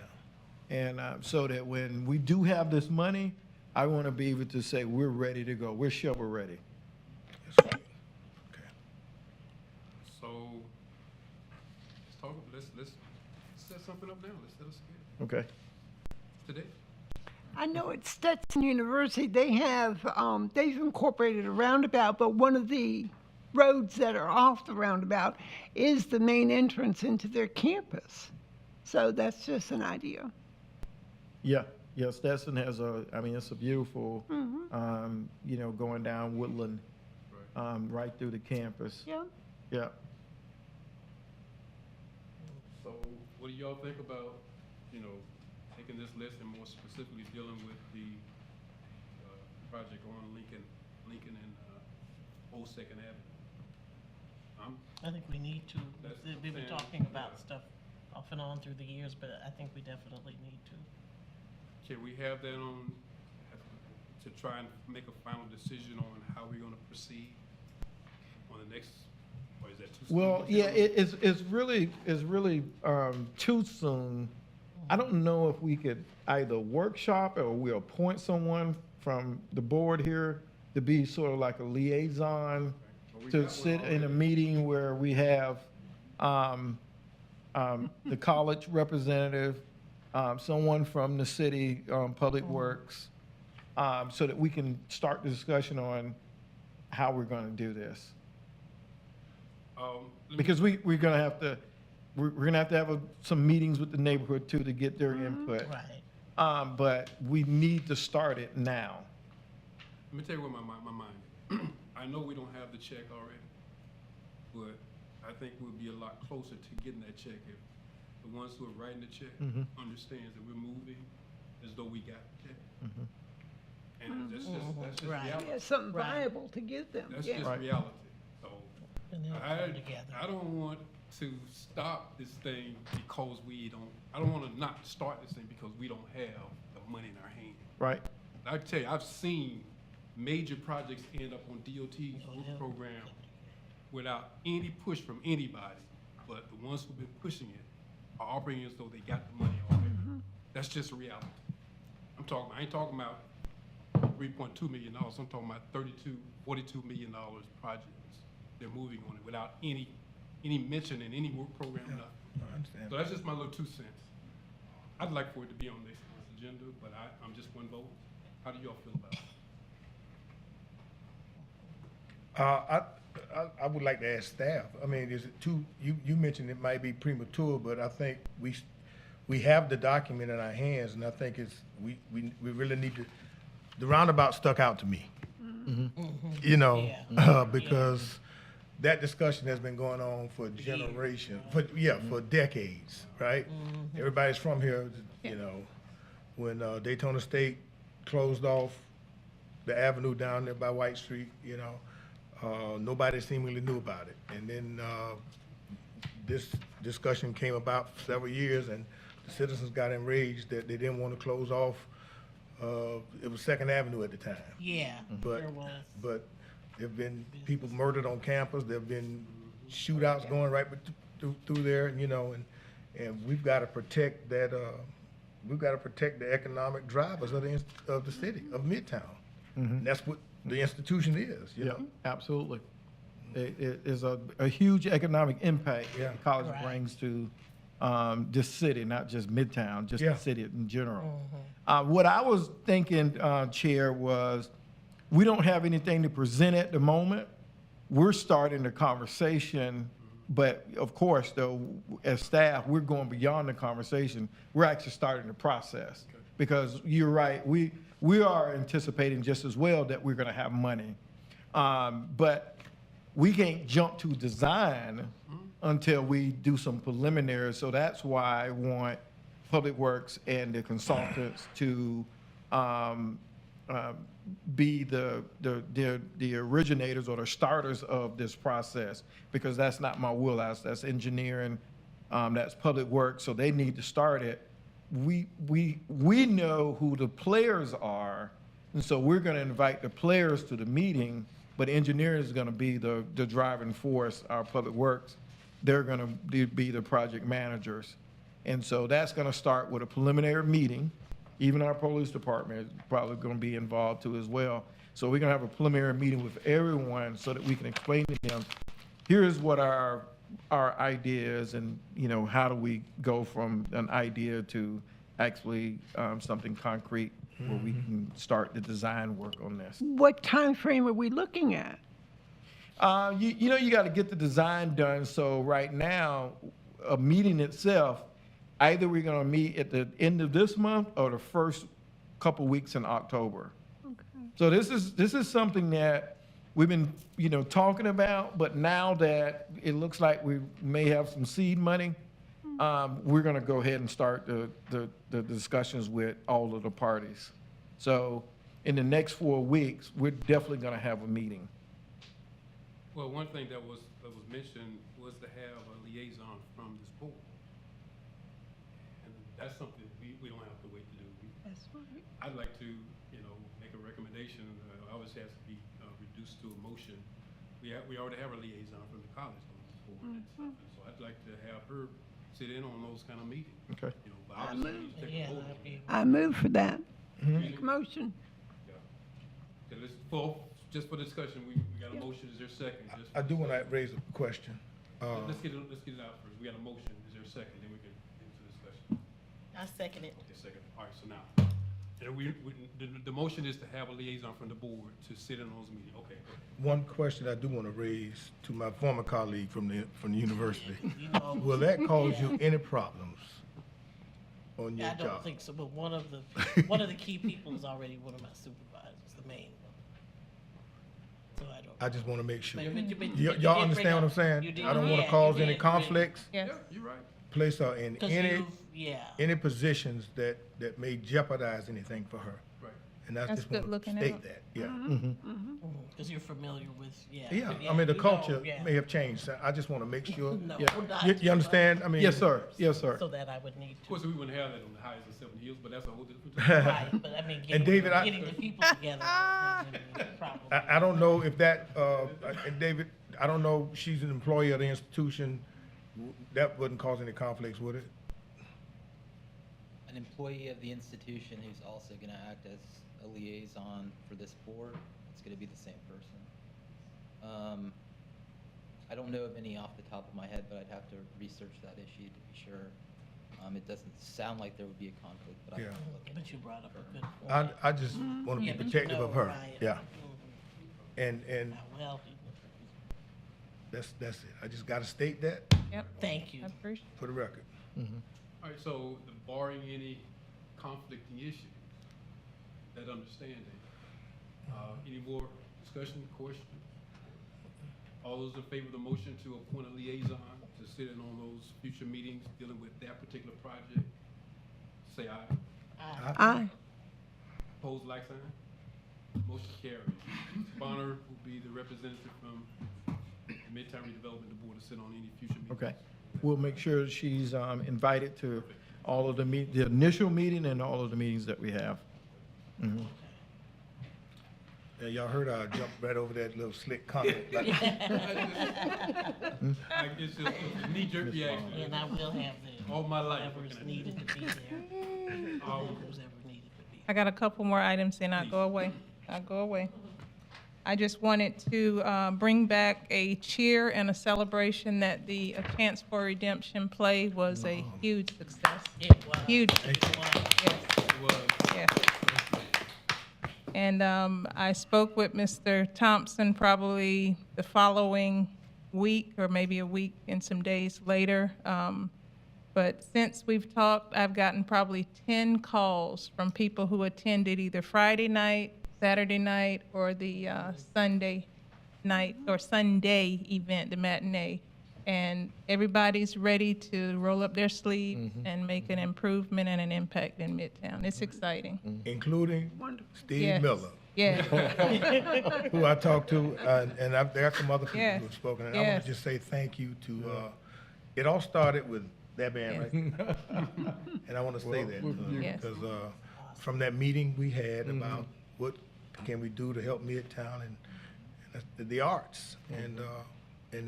And so that when we do have this money, I want to be able to say, we're ready to go. We're shovel ready.
That's right. Okay.
So let's set something up now. Let's set a schedule
Okay.
today.
I know at Stetson University, they have, they've incorporated a roundabout, but one of the roads that are off the roundabout is the main entrance into their campus. So that's just an idea.
Yeah, yeah, Stetson has I mean, it's a beautiful, you know, going down Woodland, right through the campus.
Yeah.
Yeah.
So what do y'all think about, you know, taking this list and more specifically dealing with the project on Lincoln and Old Second Avenue?
I think we need to.
That's
We've been
fair.
talking about stuff off and on through the years, but I think we definitely need to.
Can we have that on, to try and make a final decision on how we're gonna proceed on the next, or is that too soon?
Well, yeah, it's really too soon. I don't know if we could either workshop or we appoint someone from the board here to be sort of like a liaison, to sit in a meeting where we have the college representative, someone from the city, Public Works, so that we can start the discussion on how we're gonna do this. Because we're gonna have to, we're gonna have to have some meetings with the neighborhood too to get their input.
Right.
But we need to start it now.
Let me tell you what my mind is. I know we don't have the check already, but I think we'll be a lot closer to getting that check if the ones who are writing the check understands that we're moving as though we got the check. And that's just
Right.
reality.
Yeah, something
Right.
viable to give them.
That's
Yeah.
just
Right.
reality. So
And then come together.
I don't want to stop this thing because I don't want to not start this thing because we don't have the money in our hand.
Right?
I tell you, I've seen major projects end up on DOT's work program without any push from anybody, but the ones who've been pushing it are operating as though they got the money already. That's just reality. I ain't talking about $3.2 million. I'm talking about $42 million projects. They're moving on it without any mention in any work program, nothing.
I understand.
So that's just my little 2 cents. I'd like for it to be on this agenda, but I'm just one vote. How do y'all feel about it?
I would like to ask staff, I mean, is it you mentioned it might be premature, but I think we have the document in our hands, and I think we really need to, the roundabout stuck out to me. You know, because that discussion has been going on for generations, for decades, right? Everybody's from here, you know, when Daytona State closed off the avenue down there by White Street, you know, nobody seemingly knew about it. And then this discussion came about for several years, and the citizens got enraged that they didn't want to close off. It was Second Avenue at the time.
Yeah,
But,
there was.
but there've been people murdered on campus. There've been shootouts going right through there, you know, and we've got to protect that. We've got to protect the economic drivers of the city of Midtown. And that's what the institution is. You know?
Absolutely. It is a huge economic impact
Yeah.
that the college
Right.
brings to this city, not just Midtown, just
Yeah.
the city in general. What I was thinking, Chair, was we don't have anything to present at the moment. We're starting the conversation, but of course, though, as staff, we're going beyond the conversation. We're actually starting the process. Because you're right, we are anticipating just as well that we're gonna have money. But we can't jump to design until we do some preliminaries. So that's why I want Public Works and the consultants to be the originators or the starters of this process, because that's not my wheelhouse. That's engineering, that's Public Works, so they need to start it. We know who the players are, and so we're going to invite the players to the meeting, but engineering is going to be the driving force. Our Public Works, they're going to be the project managers. And so that's going to start with a preliminary meeting. Even our police department is probably going to be involved too as well. So we're going to have a preliminary meeting with everyone so that we can explain to them, here's what our our ideas and, you know, how do we go from an idea to actually something concrete where we can start the design work on this.
What time frame are we looking at?
You know, you got to get the design done. So right now, a meeting itself, either we're going to meet at the end of this month or the first couple weeks in October. So this is something that we've been, you know, talking about, but now that it looks like we may have some seed money, we're going to go ahead and start the discussions with all of the parties. So in the next 4 weeks, we're definitely going to have a meeting.
Well, one thing that was mentioned was to have a liaison from this board. And that's something we don't have to wait to do.
That's right.
I'd like to, you know, make a recommendation, obviously has to be reduced to a motion. We already have a liaison from the college on this board. And so I'd like to have her sit in on those kind of meetings.
Okay.
You know, but obviously, we need to take a
Yeah,
vote.
that'd be-
I move for that. Make a motion.
Yeah. Okay, just for discussion, we got a motion, is there a second? Just
I do want to raise a question.
Let's get it out first. We got a motion, is there a second? Then we can get into discussion.
I second it.
Okay, second. All right, so now, the motion is to have a liaison from the board to sit in on those meetings. Okay, go ahead.
One question I do want to raise to my former colleague from the university.
You know,
Will that cause you any problems on your
I don't
job?
think so, but one of the key people is already one of my supervisors, the main one. So I don't.
I just want to make sure.
But you
Y'all
did
understand what I'm
bring up-
saying?
you did-
I don't want
yeah,
to cause
you
any
did.
conflicts.
Yes.
Yeah, you're right.
Place her in
'Cause yeah.
any positions that may jeopardize anything for her.
Right.
And I
That's
just want
good
to
looking
state
out.
that, yeah.
Because you're familiar with, yeah.
Yeah, I mean, the
you know,
culture
yeah.
may have changed. So I just want to make sure.
No,
Yeah.
not
You understand? I mean.
Yes, sir. Yes, sir.
So that I would need
Of
to.
course, we wouldn't have that on the highest of 7 hills, but that's a whole different.
Right, but I mean,
And David,
getting the people together. Probably.
I don't know if that, and David, I don't know, she's an employee of the institution. That wouldn't cause any conflicts, would it?
An employee of the institution who's also going to act as a liaison for this board, it's going to be the same person. I don't know of any off the top of my head, but I'd have to research that issue to be sure. It doesn't sound like there would be a conflict, but I
Yeah.
can look into it.
But you brought up a good point.
I just want to
Yeah,
be
but you
protective
know,
of her,
right.
yeah.
Mhm.
And
Well,
that's it. I just got to state that
Yep.
thank you.
I appreciate.
for the record.
All right, so barring any conflicting issue, that understanding, any more discussion, question? All those in favor of the motion to appoint a liaison to sit in on those future meetings dealing with that particular project, say aye.
Aye.
Opposed, like sign? Motion carries. Bonner will be the representative from Midtown Redevelopment, the board to sit on any future meetings.
Okay. We'll make sure she's invited to all of the initial meeting and all of the meetings that we have.
Yeah, y'all heard I jumped right over that little slick comment. Like,
It's just a knee-jerk reaction.
And I will have the.
All my life.
Whoever's needed to be there. Whoever's ever needed to be.
I got a couple more items, then I'll go away. I just wanted to bring back a cheer and a celebration that the A Chance for Redemption play was a huge success.
It was.
Huge.
It was.
Yes,
It was.
yes. And I spoke with Mr. Thompson probably the following week, or maybe a week and some days later. But since we've talked, I've gotten probably 10 calls from people who attended either Friday night, Saturday night, or the Sunday night, or Sunday event, the matinee. And everybody's ready to roll up their sleeves and make an improvement and an impact in Midtown. It's exciting.
including Steve
Yes.
Miller,
Yeah,
who I talked to, and there are some other people
Yes.
who have spoken. And I want
Yes.
to just say thank you to, it all started with that band, right? And I want to say that,
Yes.
because from that meeting we had about what can we do to help Midtown and that's the arts, and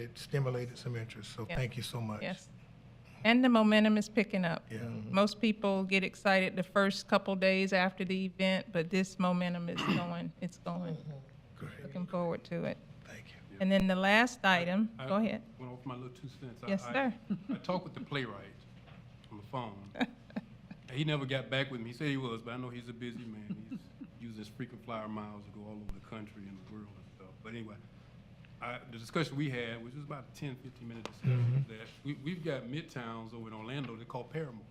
it stimulated some interest, so
Yeah.
thank you so much.
yes. And the momentum is picking up.
Yeah.
Most people get excited the first couple days after the event, but this momentum is going, it's going.
Great,
Looking forward to it.
thank you.
And then the last item,
I
go ahead.
Went off my little 2 cents.
Yes, sir.
I talked with the playwright on the phone. He never got back with me. He said he was, but I know he's a busy man. He's using his frequent flyer miles to go all over the country and the world and stuff. But anyway, the discussion we had, which was about a 10, 15-minute discussion, was that we've got midtowns over in Orlando they call Paramore.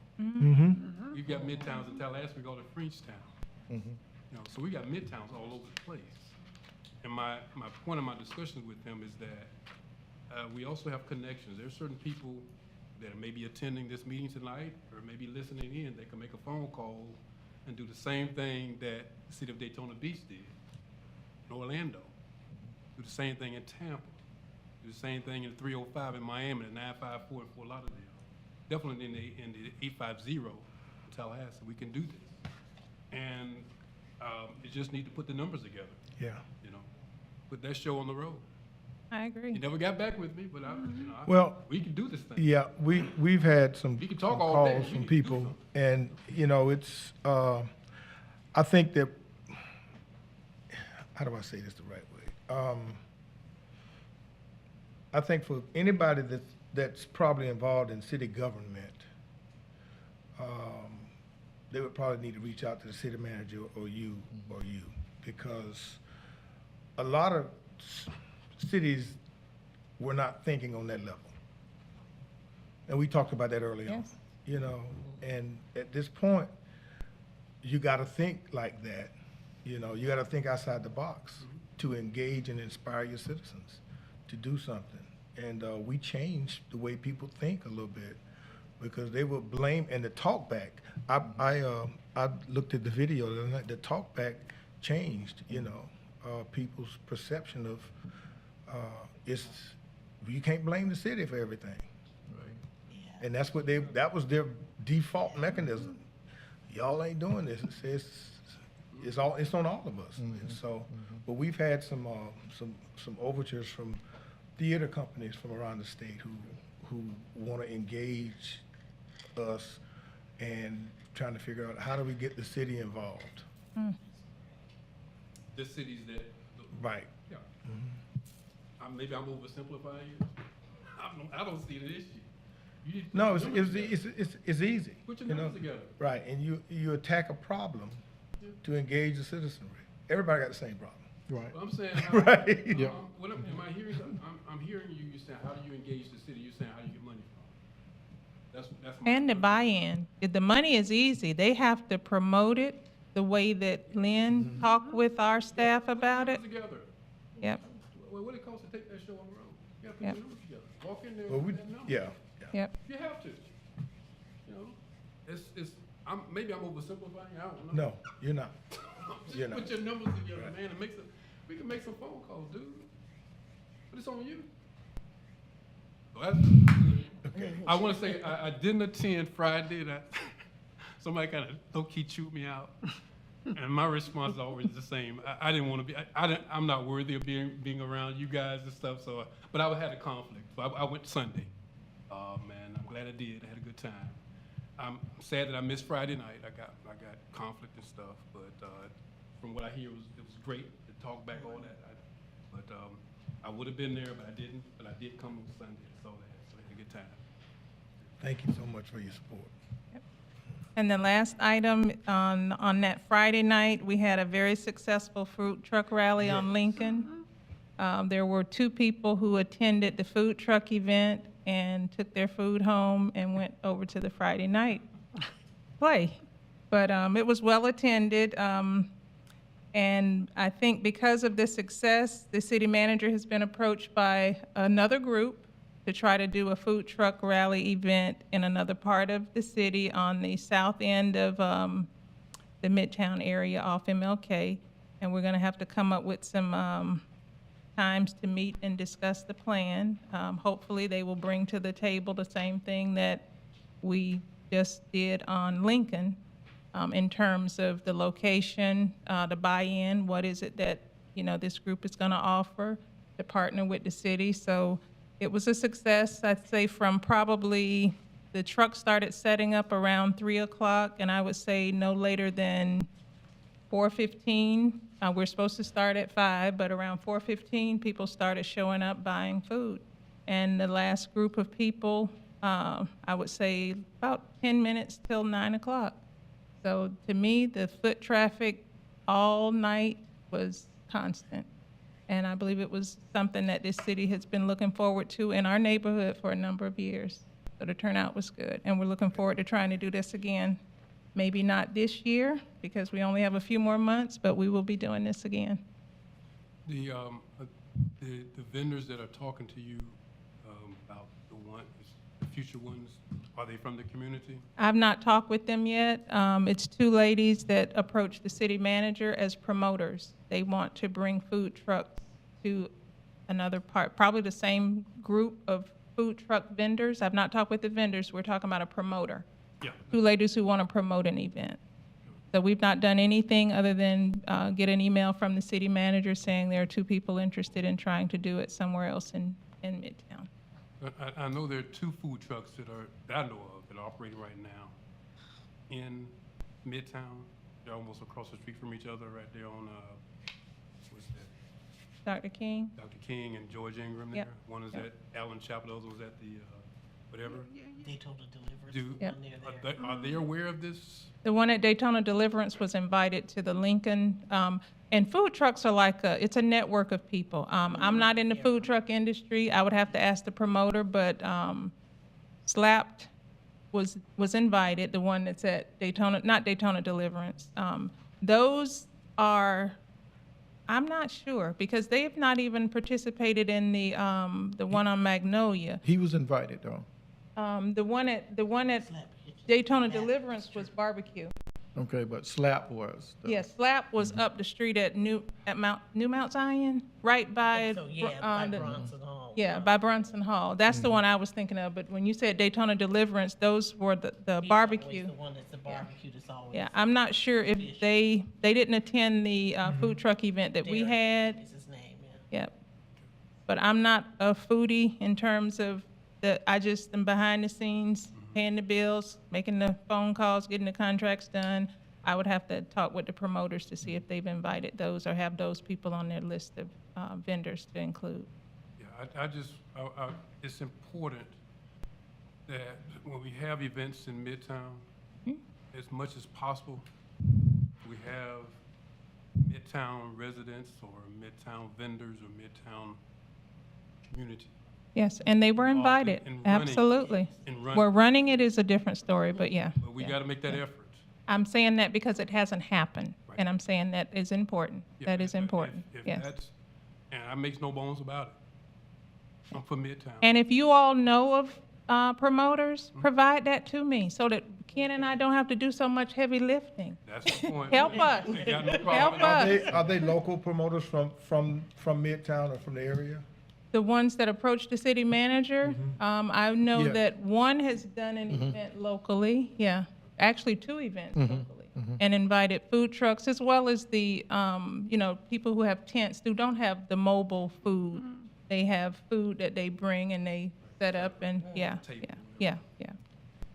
We've got midtowns in Tallahassee we call it Frenchtown. You know, so we got midtowns all over the place. And my point of my discussions with them is that we also have connections. There's certain people that may be attending this meeting tonight or maybe listening in. They can make a phone call and do the same thing that the city of Daytona Beach did in Orlando. Do the same thing in Tampa. Do the same thing in 305 in Miami, the 954 in Fort Lauderdale. Definitely in the 850 in Tallahassee. We can do this. And you just need to put the numbers together.
Yeah.
You know, put that show on the road.
I agree.
He never got back with me, but
Well,
we can do this thing.
Yeah, we've had some
We can talk all day.
calls
We
from
need to do
people,
something.
and, you know, it's, I think that, how do I say this the right way? I think for anybody that's probably involved in city government, they would probably need to reach out to the city manager or you, because a lot of cities were not thinking on that level. And we talked about that earlier on,
Yes.
you know, and at this point, you gotta think like that. You know, you gotta think outside the box to engage and inspire your citizens to do something. And we changed the way people think a little bit, because they would blame, and the talk back, I looked at the video, the other night, the talk back changed, you know, people's perception of, you can't blame the city for everything. And that's what that was their default mechanism. Y'all ain't doing this. It's on all of us. And so, but we've had some overtures from theater companies from around the state who want to engage us and trying to figure out how do we get the city involved.
The cities that.
Right.
Yeah. Maybe I'm oversimplifying it. I don't see the issue. You need to put
No,
the numbers together.
it's easy.
Put your
you know?
numbers together.
Right, and you attack a problem to engage the citizenry. Everybody got the same problem.
Right.
Well, I'm saying,
Right.
Yeah.
am I hearing something? I'm hearing you saying, how do you engage the city? You're saying, how do you get money from it? That's my.
And the buy-in. If the money is easy. They have to promote it the way that Lynn talked with our staff about it.
Together.
Yep,
What it costs to take that show on the road? You gotta put
Yep.
your numbers together. Walk in there
Well,
with that number.
yeah.
yep.
You have to. You know, maybe I'm oversimplifying. I don't know.
No, you're not.
Just
You're not.
put your numbers together,
Right.
man, and we can make some phone calls, dude. But it's on you. So
Okay.
I want to say I didn't attend Friday. Somebody kind of low-key chewed me out, and my response is always the same. I didn't want to be. I'm not worthy of being around you guys and stuff. So, but I had a conflict. So I went Sunday. Oh man, I'm glad I did. I had a good time. I'm sad that I missed Friday night. I got conflict and stuff. But from what I hear, it was great to talk back all that. I would have been there, but I didn't. But I did come on Sunday and saw that. So I had a good time.
Thank you so much for your support.
And the last item, on that Friday night, we had a very successful food truck rally on Lincoln. There were 2 people who attended the food truck event and took their food home and went over to the Friday night play. But it was well attended. And I think because of this success, the city manager has been approached by another group to try to do a food truck rally event in another part of the city on the south end of the Midtown area off MLK. And we're going to have to come up with some times to meet and discuss the plan. Hopefully, they will bring to the table the same thing that we just did on Lincoln in terms of the location, the buy-in, what is it that, this group is going to offer to partner with the city. So it was a success, I'd say, from probably the truck started setting up around 3 o'clock, and I would say no later than 4:15, we're supposed to start at 5, but around 4:15, people started showing up buying food. And the last group of people, I would say about 10 minutes till 9 o'clock. So to me, the foot traffic all night was constant. And I believe it was something that this city has been looking forward to in our neighborhood for a number of years. So the turnout was good. And we're looking forward to trying to do this again. Maybe not this year, because we only have a few more months, but we will be doing this again.
The vendors that are talking to you about the future ones, are they from the community?
I've not talked with them yet. It's two ladies that approached the city manager as promoters. They want to bring food trucks to another part, probably the same group of food truck vendors. I've not talked with the vendors. We're talking about a promoter.
Yeah.
Two ladies who want to promote an event. So we've not done anything other than get an email from the city manager saying there are two people interested in trying to do it somewhere else in Midtown.
I know there are two food trucks that I know of that are operating right now in Midtown. They're almost across the street from each other, right there on what's that?
Dr. King?
Dr. King and George Ingram there.
Yep.
One is at Allen Chapel, the other was at the whatever.
Daytona Deliverance.
Do
Yep.
are they aware of this?
The one at Daytona Deliverance was invited to the Lincoln, and food trucks are like it's a network of people. I'm not in the food truck industry. I would have to ask the promoter, but Slapped was invited, the one that's at Daytona, not Daytona Deliverance. Those are, I'm not sure, because they have not even participated in the one on Magnolia.
He was invited, though.
The one at Daytona Deliverance was barbecue.
Okay, but Slap was. though.
Yes, Slap was up the street at New Mount Zion, right by
So, yeah, by
the-
Bronson Hall.
yeah, by Brunson Hall. That's the one I was thinking of. But when you said Daytona Deliverance, those were the
He's always
barbecue.
the one that's the barbecue that's always.
Yeah, I'm not sure if they didn't attend the food truck event that we
Derek
had.
is his name, yeah.
Yep. But I'm not a foodie in terms of I just am behind the scenes, paying the bills, making the phone calls, getting the contracts done. I would have to talk with the promoters to see if they've invited those or have those people on their list of vendors to include.
Yeah, it's important that when we have events in Midtown, as much as possible, we have Midtown residents or Midtown vendors or Midtown community.
Yes, and they were
Involved in-
invited,
in running-
absolutely.
in running.
Well, running it is a different story, but yeah.
But we got to make that effort.
I'm saying that because it hasn't happened,
Right.
and I'm saying that is important.
Yeah,
That is
if-
important,
if
yes.
that's- And I makes no bones about it. I'm for Midtown.
And if you all know of promoters, provide that to me so that Ken and I don't have to do so much heavy lifting.
That's the point.
Help us.
Ain't got no problem
Help
with that.
us.
Are they local promoters from Midtown or from the area?
The ones that approach the city manager, I know
Yeah.
that one has done an event locally, yeah, actually two events locally, and invited food trucks as well as the, people who have tents who don't have the mobile food. They have food that they bring and they set up and, yeah.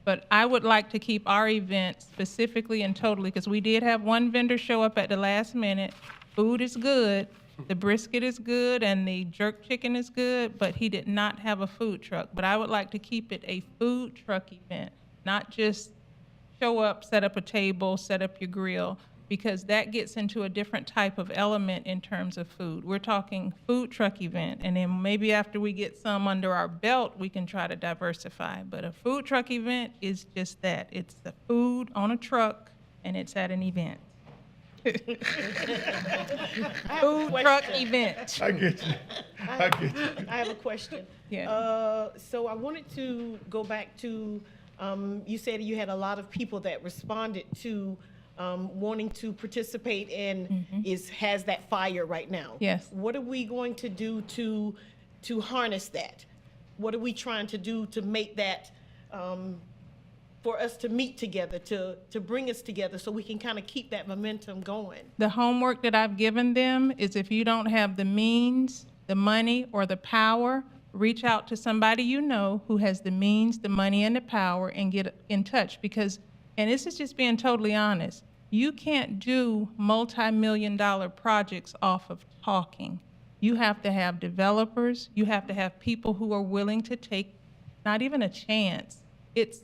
But I would like to keep our event specifically and totally, because we did have one vendor show up at the last minute. Food is good, the brisket is good, and the jerk chicken is good, but he did not have a food truck. But I would like to keep it a food truck event, not just show up, set up a table, set up your grill, because that gets into a different type of element in terms of food. We're talking food truck event, and then maybe after we get some under our belt, we can try to diversify. But a food truck event is just that. It's the food on a truck, and it's at an event. Food truck event.
I get you. I get you.
I have a question.
Yeah.
So I wanted to go back to, you said you had a lot of people that responded to wanting to participate and has that fire right now.
Yes.
What are we going to do to harness that? What are we trying to do to make that, for us to meet together, to bring us together so we can kind of keep that momentum going?
The homework that I've given them is if you don't have the means, the money, or the power, reach out to somebody you know who has the means, the money, and the power and get in touch. Because, and this is just being totally honest, You can't do multi-million-dollar projects off of talking. You have to have developers, you have to have people who are willing to take, not even a chance, it's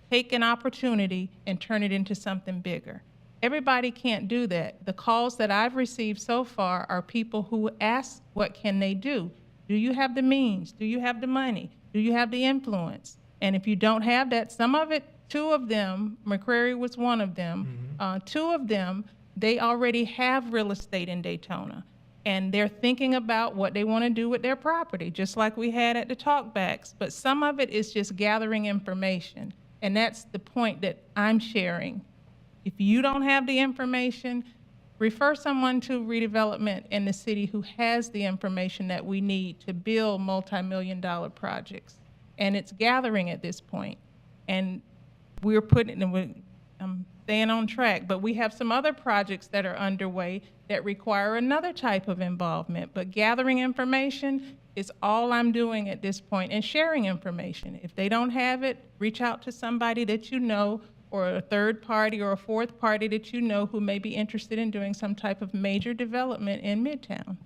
take an opportunity and turn it into something bigger. Everybody can't do that. The calls that I've received so far are people who ask, what can they do? Do you have the means? Do you have the money? Do you have the influence? And if you don't have that, some of it, two of them, McCrary was one of them, two of them, they already have real estate in Daytona. And they're thinking about what they want to do with their property, just like we had at the talkbacks. But some of it is just gathering information. And that's the point that I'm sharing. If you don't have the information, refer someone to redevelopment in the city who has the information that we need to build multi-million-dollar projects. And it's gathering at this point. And we're putting, I'm staying on track, but we have some other projects that are underway that require another type of involvement. But gathering information is all I'm doing at this point, and sharing information. If they don't have it, reach out to somebody that you know, or a third party or a fourth party that you know who may be interested in doing some type of major development in Midtown.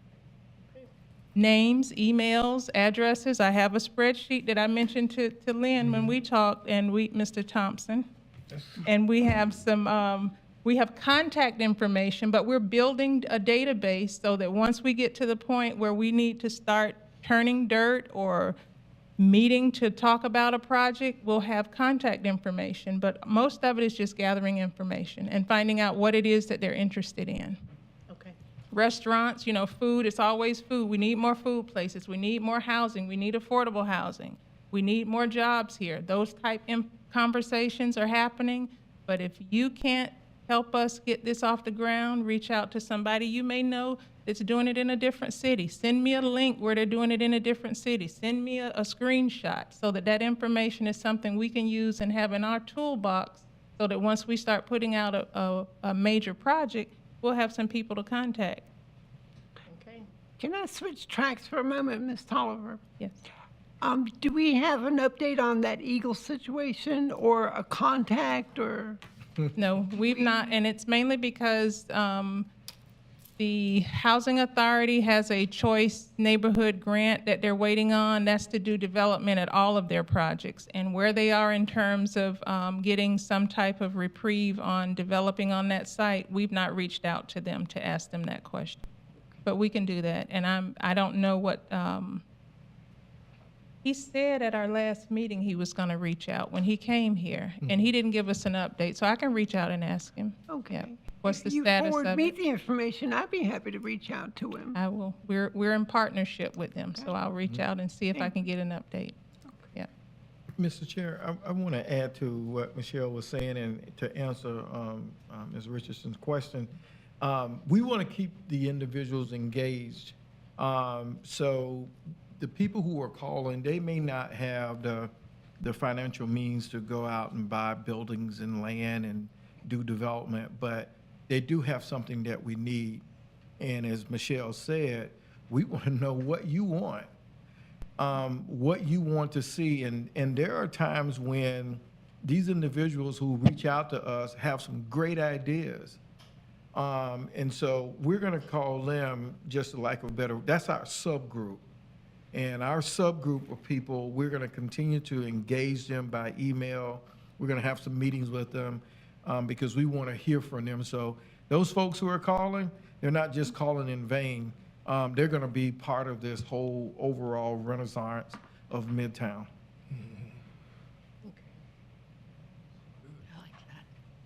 Names, emails, addresses. I have a spreadsheet that I mentioned to Lynn when we talked, and Mr. Thompson. And we have some, we have contact information, but we're building a database so that once we get to the point where we need to start turning dirt or meeting to talk about a project, we'll have contact information. But most of it is just gathering information and finding out what it is that they're interested in.
Okay.
Restaurants, you know, food, it's always food. We need more food places. We need more housing. We need affordable housing. We need more jobs here. Those type conversations are happening. But if you can't help us get this off the ground, reach out to somebody you may know that's doing it in a different city. Send me a link where they're doing it in a different city. Send me a screenshot so that that information is something we can use and have in our toolbox so that once we start putting out a major project, we'll have some people to contact.
Okay.
Can I switch tracks for a moment, Ms. Tolliver?
Yes.
Do we have an update on that Eagle situation or a contact or?
No, we've not, and it's mainly because the Housing Authority has a choice neighborhood grant that they're waiting on. That's to do development at all of their projects. And where they are in terms of getting some type of reprieve on developing on that site, we've not reached out to them to ask them that question. But we can do that. And I don't know what, he said at our last meeting he was going to reach out when he came here, and he didn't give us an update. So I can reach out and ask him.
Okay.
Yeah. What's the
You
status
forward
of
me
it?
the information, I'd be happy to reach out to him.
I will. We're in partnership with them, so I'll reach out and see if I can get an update. Yeah.
Mr. Chair, I want to add to what Michelle was saying and to answer Ms. Richardson's question. We want to keep the individuals engaged. So the people who are calling, they may not have the financial means to go out and buy buildings and land and do development, but they do have something that we need. And as Michelle said, we want to know what you want to see. And there are times when these individuals who reach out to us have some great ideas. And so we're going to call them, just like a better, that's our subgroup. And our subgroup of people, we're going to continue to engage them by email. We're going to have some meetings with them because we want to hear from them. So those folks who are calling, they're not just calling in vain. They're going to be part of this whole overall renaissance of Midtown.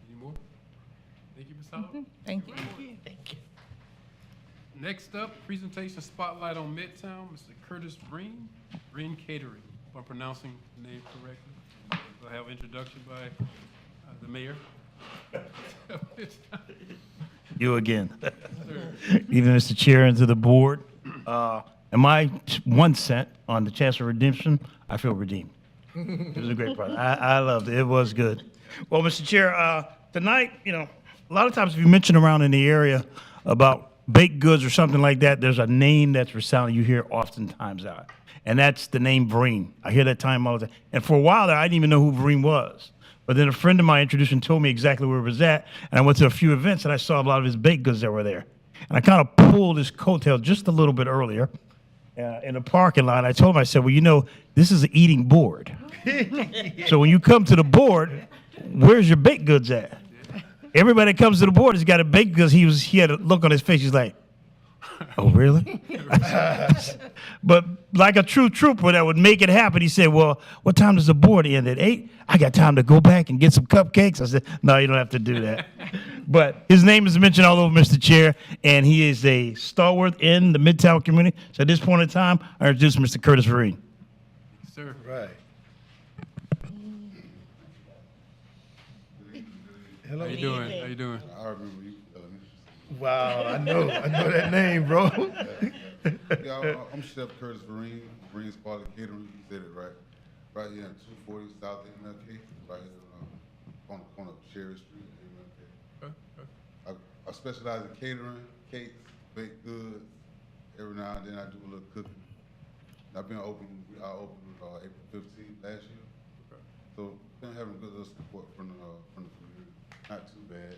Any more? Thank you, Ms. Howard.
Thank you.
Thank you.
Next up, presentation spotlight on Midtown, Mr. Curtis Breen, Breen Catering, if I'm pronouncing the name correctly. We'll have introduction by the mayor.
You again. Even Mr. Chair and to the board. And my 1 cent on the chance of redemption, I feel redeemed. It was a great project. I loved it. It was good. Well, Mr. Chair, tonight, you know, a lot of times if you mention around in the area about baked goods or something like that, there's a name that's resounding you hear oftentimes out. And that's the name Breen. I hear that time all the time. And for a while there, I didn't even know who Breen was. But then a friend of mine introduced and told me exactly where it was at. And I went to a few events and I saw a lot of his baked goods that were there. And I kind of pulled his coattail just a little bit earlier in the parking lot. I told him, I said, well, you know, this is an eating board. So when you come to the board, where's your baked goods at? Everybody that comes to the board has got a baked goods. He had a look on his face. He's like, oh, really? But like a true trooper that would make it happen, he said, well, what time does the board end? At 8? I got time to go back and get some cupcakes. I said, no, you don't have to do that. But his name is mentioned all over, Mr. Chair, and he is a stalwart in the Midtown community. So at this point in time, I introduce Mr. Curtis Vereen.
Sir.
Right.
How
Hello.
you doing? How you doing?
I remember you.
Wow, I know that name, bro.
Yeah, I'm Chef Curtis Vereen, Vereen's Quality Catering. You said it right. Right here at 240 South MLK, right here on the corner of Cherry Street and MLK. I specialize in catering, cakes, baked goods. Every now and then I do a little cooking. I've been open. I opened April 15th last year. So been having good little support from the community. Not too bad.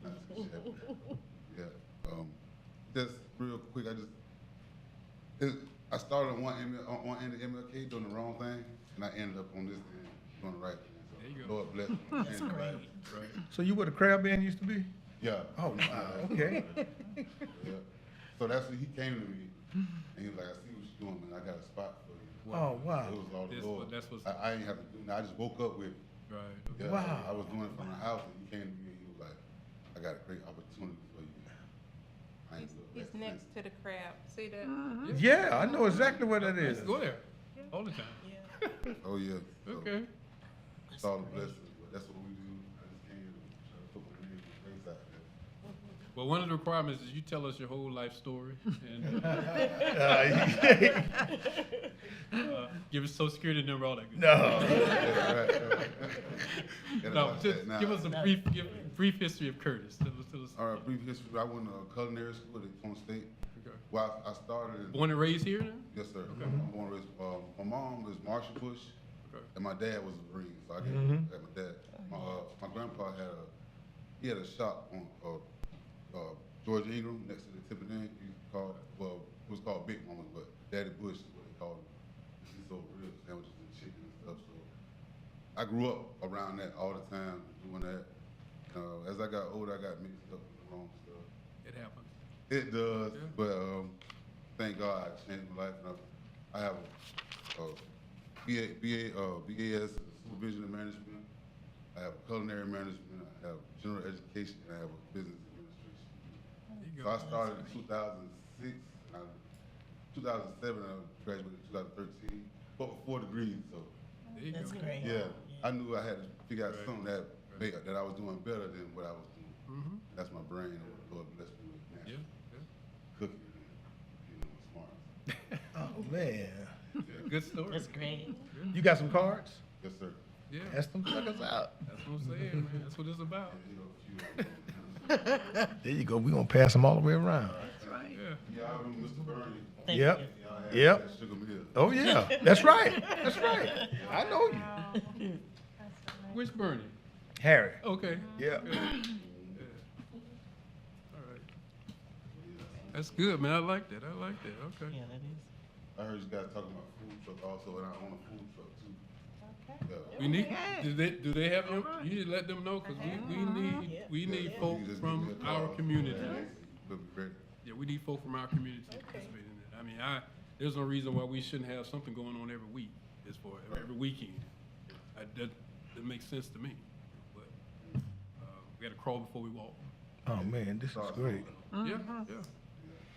Not too shabby. Yeah. Just real quick, I started on one end of MLK doing the wrong thing, and I ended up on this end doing the right thing. So
There you go.
Lord bless me.
That's great.
Right.
So you where the crab band used to be?
Yeah.
Oh, wow, okay.
Yeah. So that's when he came to me, and he was like, I see what you're doing, man. I got a spot for you.
Oh, wow.
It was all the
That's
Lord.
what- that's what's-
I ain't have to do nothing. I just woke up with it.
Right.
Yeah,
Wow.
I was doing it from the house, and he came to me, and he was like, I got a great opportunity for you. I ain't
He's
looked back
next
since.
to the crab. See that?
Yeah, I know exactly what that is.
Let's go there all the time.
Oh, yeah. So,
Okay.
It's all a blessing, but that's what we do. I just came here to try to put my name on the face out there.
Well, one of the requirements is you tell us your whole life story and give us Social Security number, all that good.
No.
Yeah, right. Gotta
No,
watch
just
that now.
give us a brief history of Curtis. Tell us.
All right, brief history. I went to culinary school at Daytona State.
Okay.
Well, I started in.
Born and raised here then?
Yes, sir. I'm born and raised. My mom was Marshall Bush,
Okay.
and my dad was a Marine. So I got at my dad. My grandpa had a shop on George Ingram next to the Tippin' Inn. It was called Big Mama, but Daddy Bush is what they called it. He sold ribs, sandwiches, and chicken and stuff. So I grew up around that all the time, doing that. As I got older, I got mixed up with the wrong stuff.
It happens.
It does,
Yeah.
but thank God I changed my life. And I have a BAS supervision and management. I have culinary management. I have general education, and I have a business administration.
There you
So
go.
I started in 2006. 2007, I graduated in 2013. But with 4 degrees, so
There you
That's
go.
great.
yeah, I knew I had to figure out
Right.
something that I was doing better than what I was doing.
Mm-hmm.
That's my brain. And Lord bless me with
Yeah.
natural cooking and smart.
Oh, man.
Good story.
That's great.
You got some cards?
Yes, sir.
Yeah.
Ask them suckers out.
That's what I'm saying, man. That's what it's about.
There you go. We're going to pass them all the way around.
Yeah.
Yeah, I remember Mr. Bernie.
Thank
Yep.
you.
Y'all had
Yep.
that Sugar Mill.
Oh, yeah. That's right. That's right. I know you.
Which Bernie?
Harry.
Okay.
Yeah.
Good. Yeah. All right. That's good, man. I like that. Okay.
Yeah, that is.
I heard you guys talking about food truck also, and I own a food truck too. Yeah.
We need. Do they have? You need to let them know because we need folk
You just
from
give me a call.
our community.
We'll be ready.
Yeah, we need folk from our community to participate in it. I mean, there's no reason why we shouldn't have something going on every week. It's for every weekend. That makes sense to me. But we got to crawl before we walk.
Oh, man, this is great.
Yeah.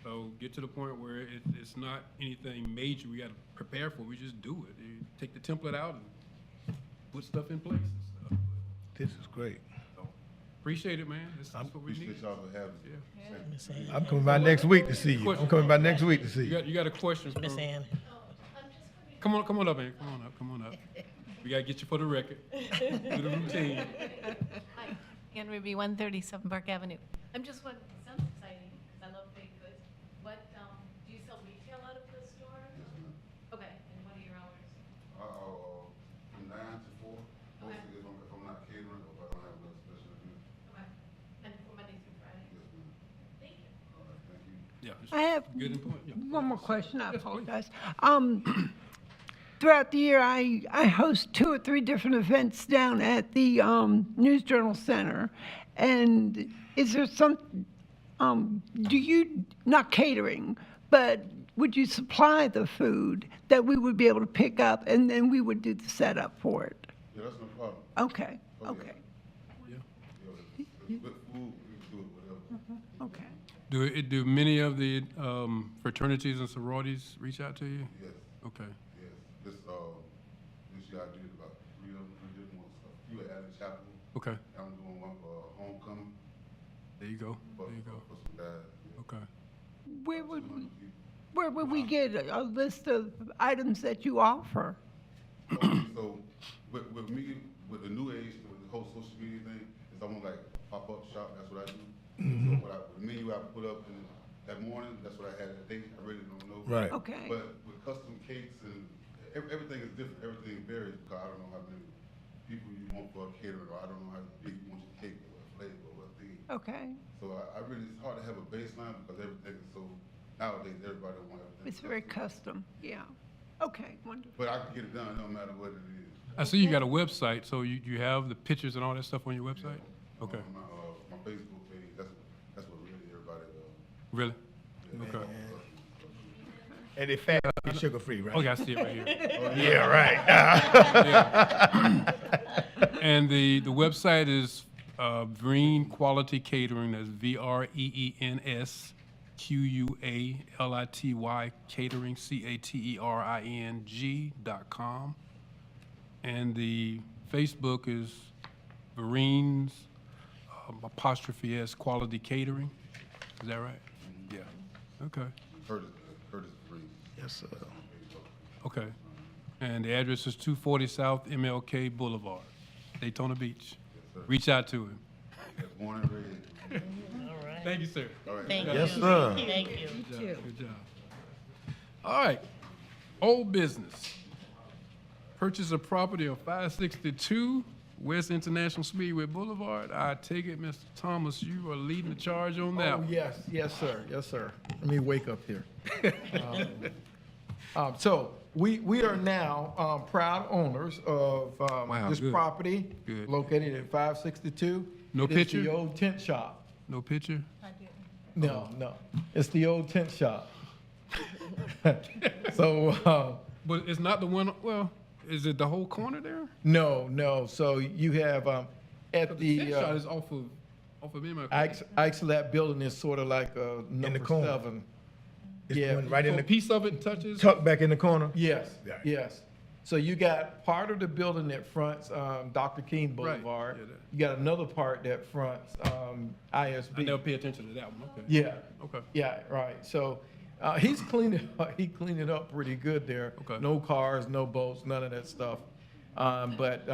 So get to the point where it's not anything major we got to prepare for. We just do it. You take the template out and put stuff in place and stuff.
This is great.
So appreciate it, man. That's what we need.
Appreciate y'all for having me.
Yeah.
Miss Ann.
I'm coming by next week to see you. I'm coming by next week to see you.
You got a question?
Miss
from-
Ann.
Come on up, man. Come on up. We gotta get you for the record. Do the routine.
Hi, Ann Ruby, 137 Park Avenue. I'm just wondering, it sounds exciting, because I love baked goods. What, do you sell retail out of the store? Okay, and what are your hours?
From 9 to 4, mostly if I'm not catering.
Yeah. it's
I have
Good input, yeah.
one more question. I apologize. Throughout the year, I host 2 or 3 different events down at the News Journal Center. And is there some, do you, not catering, but would you supply the food that we would be able to pick up and then we would do the setup for it?
Yeah, that's no problem.
Okay,
Oh, yeah.
okay,
Yeah, with food, we can do it, whatever.
okay.
Do many of the fraternities and sororities reach out to you?
Yes,
Okay.
yes. This year I did about 3 of them, 3 different ones. A few at Allen Chapel.
Okay.
I'm doing one for homecoming
There you go.
for,
There you go.
for some guys. Yeah.
Okay.
Where would we get a list of items that you offer?
So with me, with the new age, with the whole social media thing, it's almost like pop-up shop. That's what I do. So the menu I put up in that morning, that's what I had that day. I really don't know.
Right.
Okay.
But with custom cakes and everything is different. Everything varies because I don't know how many people you want for a catering, or I don't know how big you want your cake, or what flavor, or what theme.
Okay.
So I really, it's hard to have a baseline because everything is so, nowadays, everybody wants everything.
It's very custom, yeah. Okay, wonderful.
But I can get it done no matter what it is.
I see you got a website, so you have the pictures and all that stuff on your website? Okay.
On my Facebook page, that's what really everybody does.
Really? Okay.
And they fat and sugar-free, right?
Okay, I see it right here.
Yeah, right.
Yeah. And the website is Vreen Quality Catering. That's VREENS QUALITY Catering CATERING.com. And the Facebook is Vreen's apostrophe S Quality Catering. Is that right? Yeah. Okay.
Curtis Free.
Yes, sir.
Okay. And the address is 240 South MLK Boulevard, Daytona Beach. Reach out to him.
Born and raised.
All right.
Thank you, sir.
All right.
Thank you.
Yes, sir.
Thank you.
Good job. All right. Old business. Purchase of property of 562 West International Speedway Boulevard. I take it, Mr. Thomas, you are leading the charge on that
Oh,
one.
yes, yes, sir, yes, sir. Let me wake up here. So we are now proud owners of
Wow,
this
good.
property
Good.
located at 562.
No
It is
picture?
the old tent shop.
No picture?
No, no, it's the old tent shop. So,
But it's not the one, well, is it the whole corner there?
no, so you have at
Tent
the,
shot is off of MLK.
actually that building is sort of like number
corner.
7.
It's
Yeah.
one right
So
in
a
the,
piece of it touches?
tucked back in the corner?
Yes,
Right.
yes. So you got part of the building that fronts Dr. King Boulevard.
Yeah, that-
You got another part that fronts
I
ISB.
never pay attention to that one, okay.
Yeah,
Okay.
yeah, right. So he's cleaned it up, he cleaned it up pretty good there.
Okay.
No cars, no boats, none of that stuff. But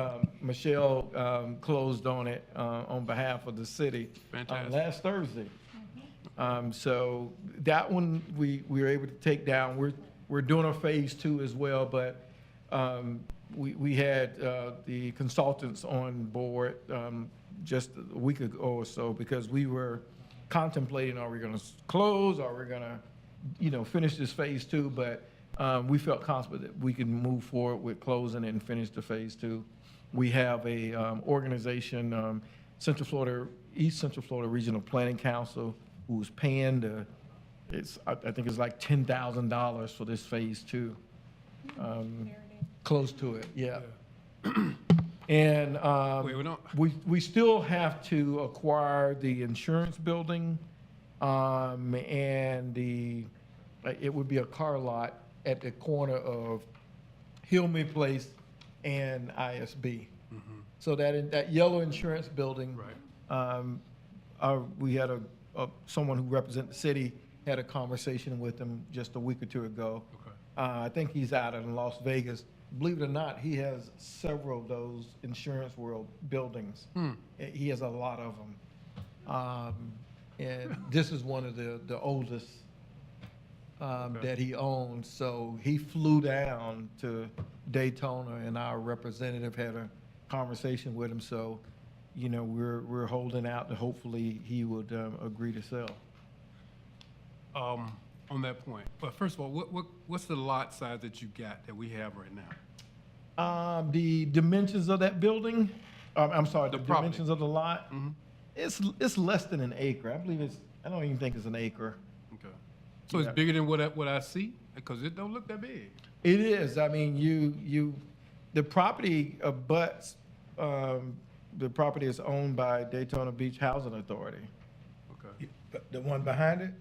Michelle closed on it on behalf of the city
Fantastic.
last Thursday. So that one we were able to take down. We're doing a phase 2 as well, but we had the consultants on board just a week ago or so because we were contemplating, are we going to close? Are we going to, finish this phase 2? But we felt confident that we could move forward with closing and finish the phase 2. We have a organization, East Central Florida Regional Planning Council, who's paying I think it's like $10,000 for this phase 2. Close to it, yeah. And
Wait, we don't,
we still have to acquire the insurance building, and it would be a car lot at the corner of Hillman Place and ISB. So that yellow insurance building.
right.
We had someone who represents the city had a conversation with him just a week or 2 ago.
Okay.
I think he's out in Las Vegas. Believe it or not, he has several of those Insurance World buildings. He has a lot of them. And this is one of the oldest that he owns. So he flew down to Daytona, and our representative had a conversation with him. So, we're holding out, and hopefully he would agree to sell.
On that point, but first of all, what's the lot size that you got that we have right now?
The dimensions of that building, I'm sorry, the
property.
dimensions of the lot, it's less than an acre. I believe I don't even think it's an acre.
Okay. So it's bigger than what I see? Because it don't look that big.
It is. I mean, the property abuts, the property is owned by Daytona Beach Housing Authority.
Okay.
The one behind it?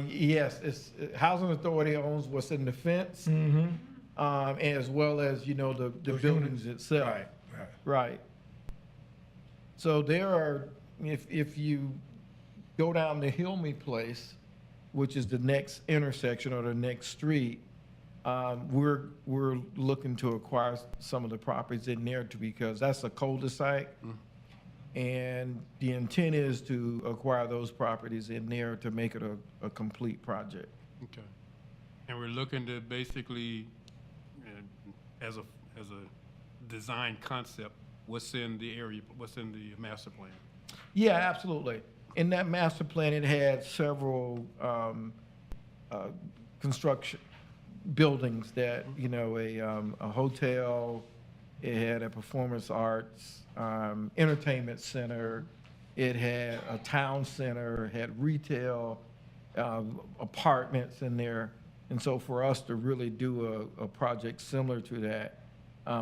Yes, Housing Authority owns what's in the fence, as well as, the
Those
buildings
units?
itself.
Right.
Right. So there are, if you go down the Hilmy Place, which is the next intersection or the next street, we're looking to acquire some of the properties in there because that's a cul-de-sac. And the intent is to acquire those properties in there to make it a complete project.
Okay. And we're looking to basically, as a design concept, what's in the area, what's in the master plan?
Yeah, absolutely. In that master plan, it had several construction buildings that, a hotel, it had a performance arts, entertainment center, it had a town center, it had retail, apartments in there. And so for us to really do a project similar to that,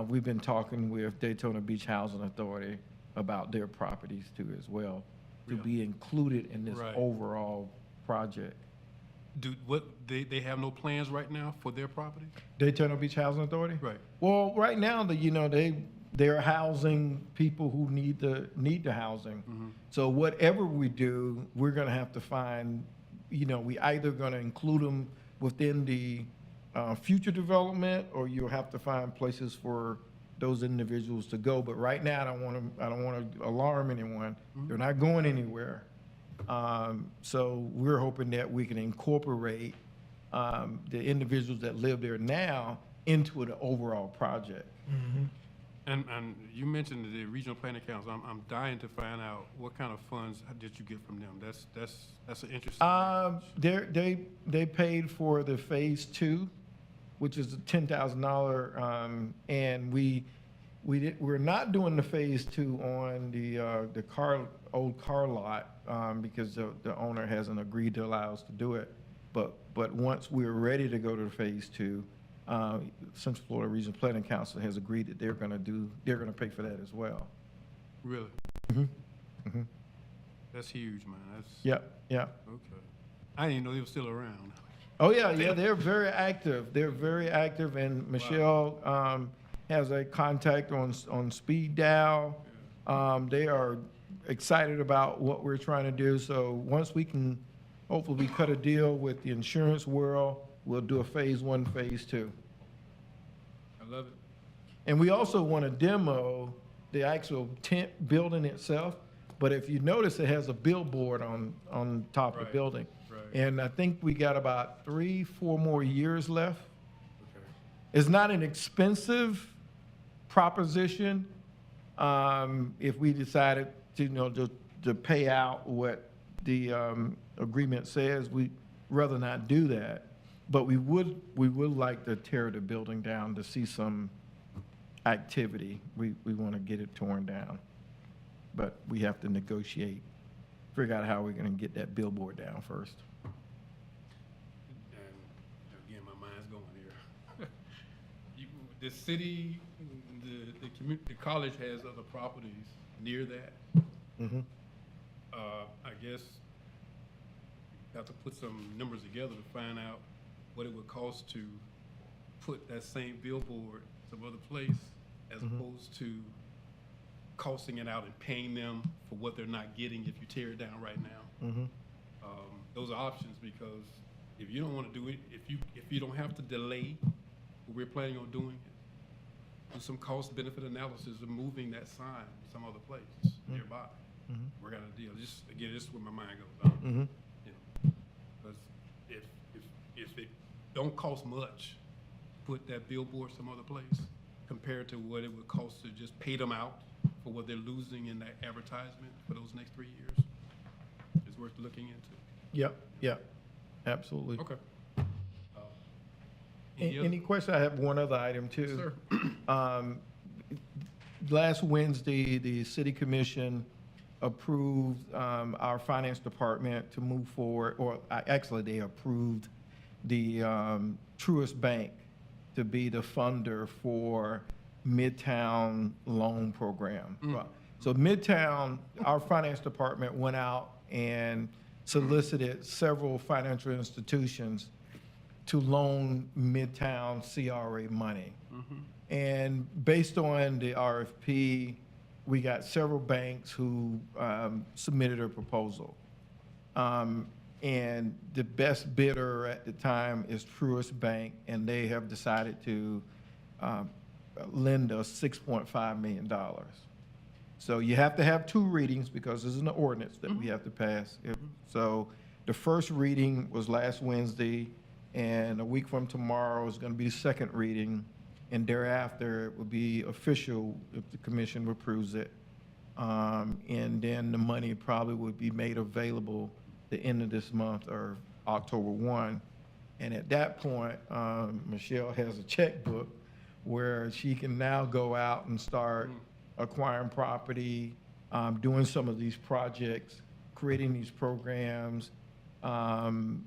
we've been talking with Daytona Beach Housing Authority about their properties too as well, to be included in this
Right.
overall project.
They have no plans right now for their property?
Daytona Beach Housing Authority?
Right.
Well, right now, they're housing people who need the housing. So whatever we do, we're gonna have to find, we either gonna include them within the future development, or you'll have to find places for those individuals to go. But right now, I don't wanna alarm anyone. They're not going anywhere. So we're hoping that we can incorporate the individuals that live there now into an overall project.
And you mentioned the regional planning council. I'm dying to find out what kind of funds did you get from them? That's an interesting.
They paid for the phase 2, which is a $10,000, and we're not doing the phase 2 on the old car lot because the owner hasn't agreed to allow us to do it. But once we're ready to go to phase 2, Central Florida Regional Planning Council has agreed that they're gonna pay for that as well.
Really? That's huge, man.
Yep.
Okay. I didn't even know they were still around.
Oh, yeah, they're very active. They're very active, and Michelle has a contact on speed dial. They are excited about what we're trying to do. So once we can, hopefully we cut a deal with the insurance world, we'll do a phase 1, phase 2.
I love it.
And we also want to demo the actual tent building itself. But if you notice, it has a billboard on top of the building.
Right.
And I think we got about 3-4 more years left.
Okay.
It's not an expensive proposition. If we decided to pay out what the agreement says, we'd rather not do that. But we would like to tear the building down to see some activity. We want to get it torn down. But we have to negotiate, figure out how we're going to get that billboard down first.
And again, my mind's going here. The city, the college has other properties near that. I guess have to put some numbers together to find out what it would cost to put that same billboard some other place, as opposed to costing it out and paying them for what they're not getting if you tear it down right now. Those are options, because if you don't want to do it, if you don't have to delay what we're planning on doing, do some cost benefit analysis of moving that sign some other place nearby. Work out a deal. Just again, this is where my mind goes. Because if it don't cost much, put that billboard some other place compared to what it would cost to just pay them out for what they're losing in that advertisement for those next 3 years. It's worth looking into.
Yep. Absolutely.
Okay.
Any question? I have one other item too.
Sir.
Last Wednesday, the city commission approved our finance department to move forward, or actually they approved the Truist Bank to be the funder for Midtown loan program. So Midtown, our finance department went out and solicited several financial institutions to loan Midtown CRA money. And based on the RFP, we got several banks who submitted a proposal. And the best bidder at the time is Truist Bank, and they have decided to lend us $6.5 million. So you have to have 2 readings because this is an ordinance that we have to pass. So the first reading was last Wednesday, and a week from tomorrow is going to be the second reading, and thereafter it will be official if the commission approves it. And then the money probably would be made available the end of this month or October 1. And at that point, Michelle has a checkbook where she can now go out and start acquiring property, doing some of these projects, creating these programs, and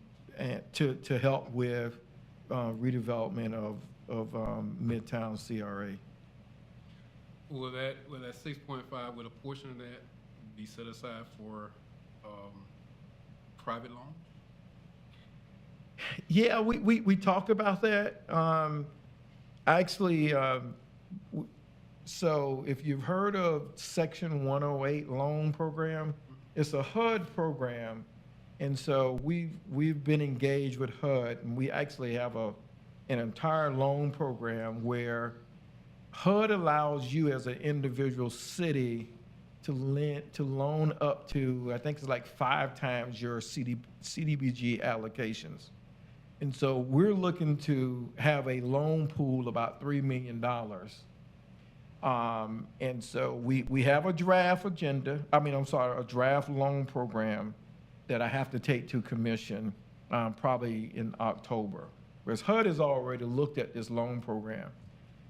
to help with redevelopment of Midtown CRA.
Will that 6.5, will a portion of that be set aside for private loans?
Yeah, we talked about that. Actually, so if you've heard of Section 108 loan program, it's a HUD program. And so we've been engaged with HUD, and we actually have an entire loan program where HUD allows you as an individual city to loan up to, I think it's like 5 times your CDBG allocations. And so we're looking to have a loan pool about $3 million. And so we have a draft agenda, a draft loan program that I have to take to commission probably in October. Whereas HUD has already looked at this loan program.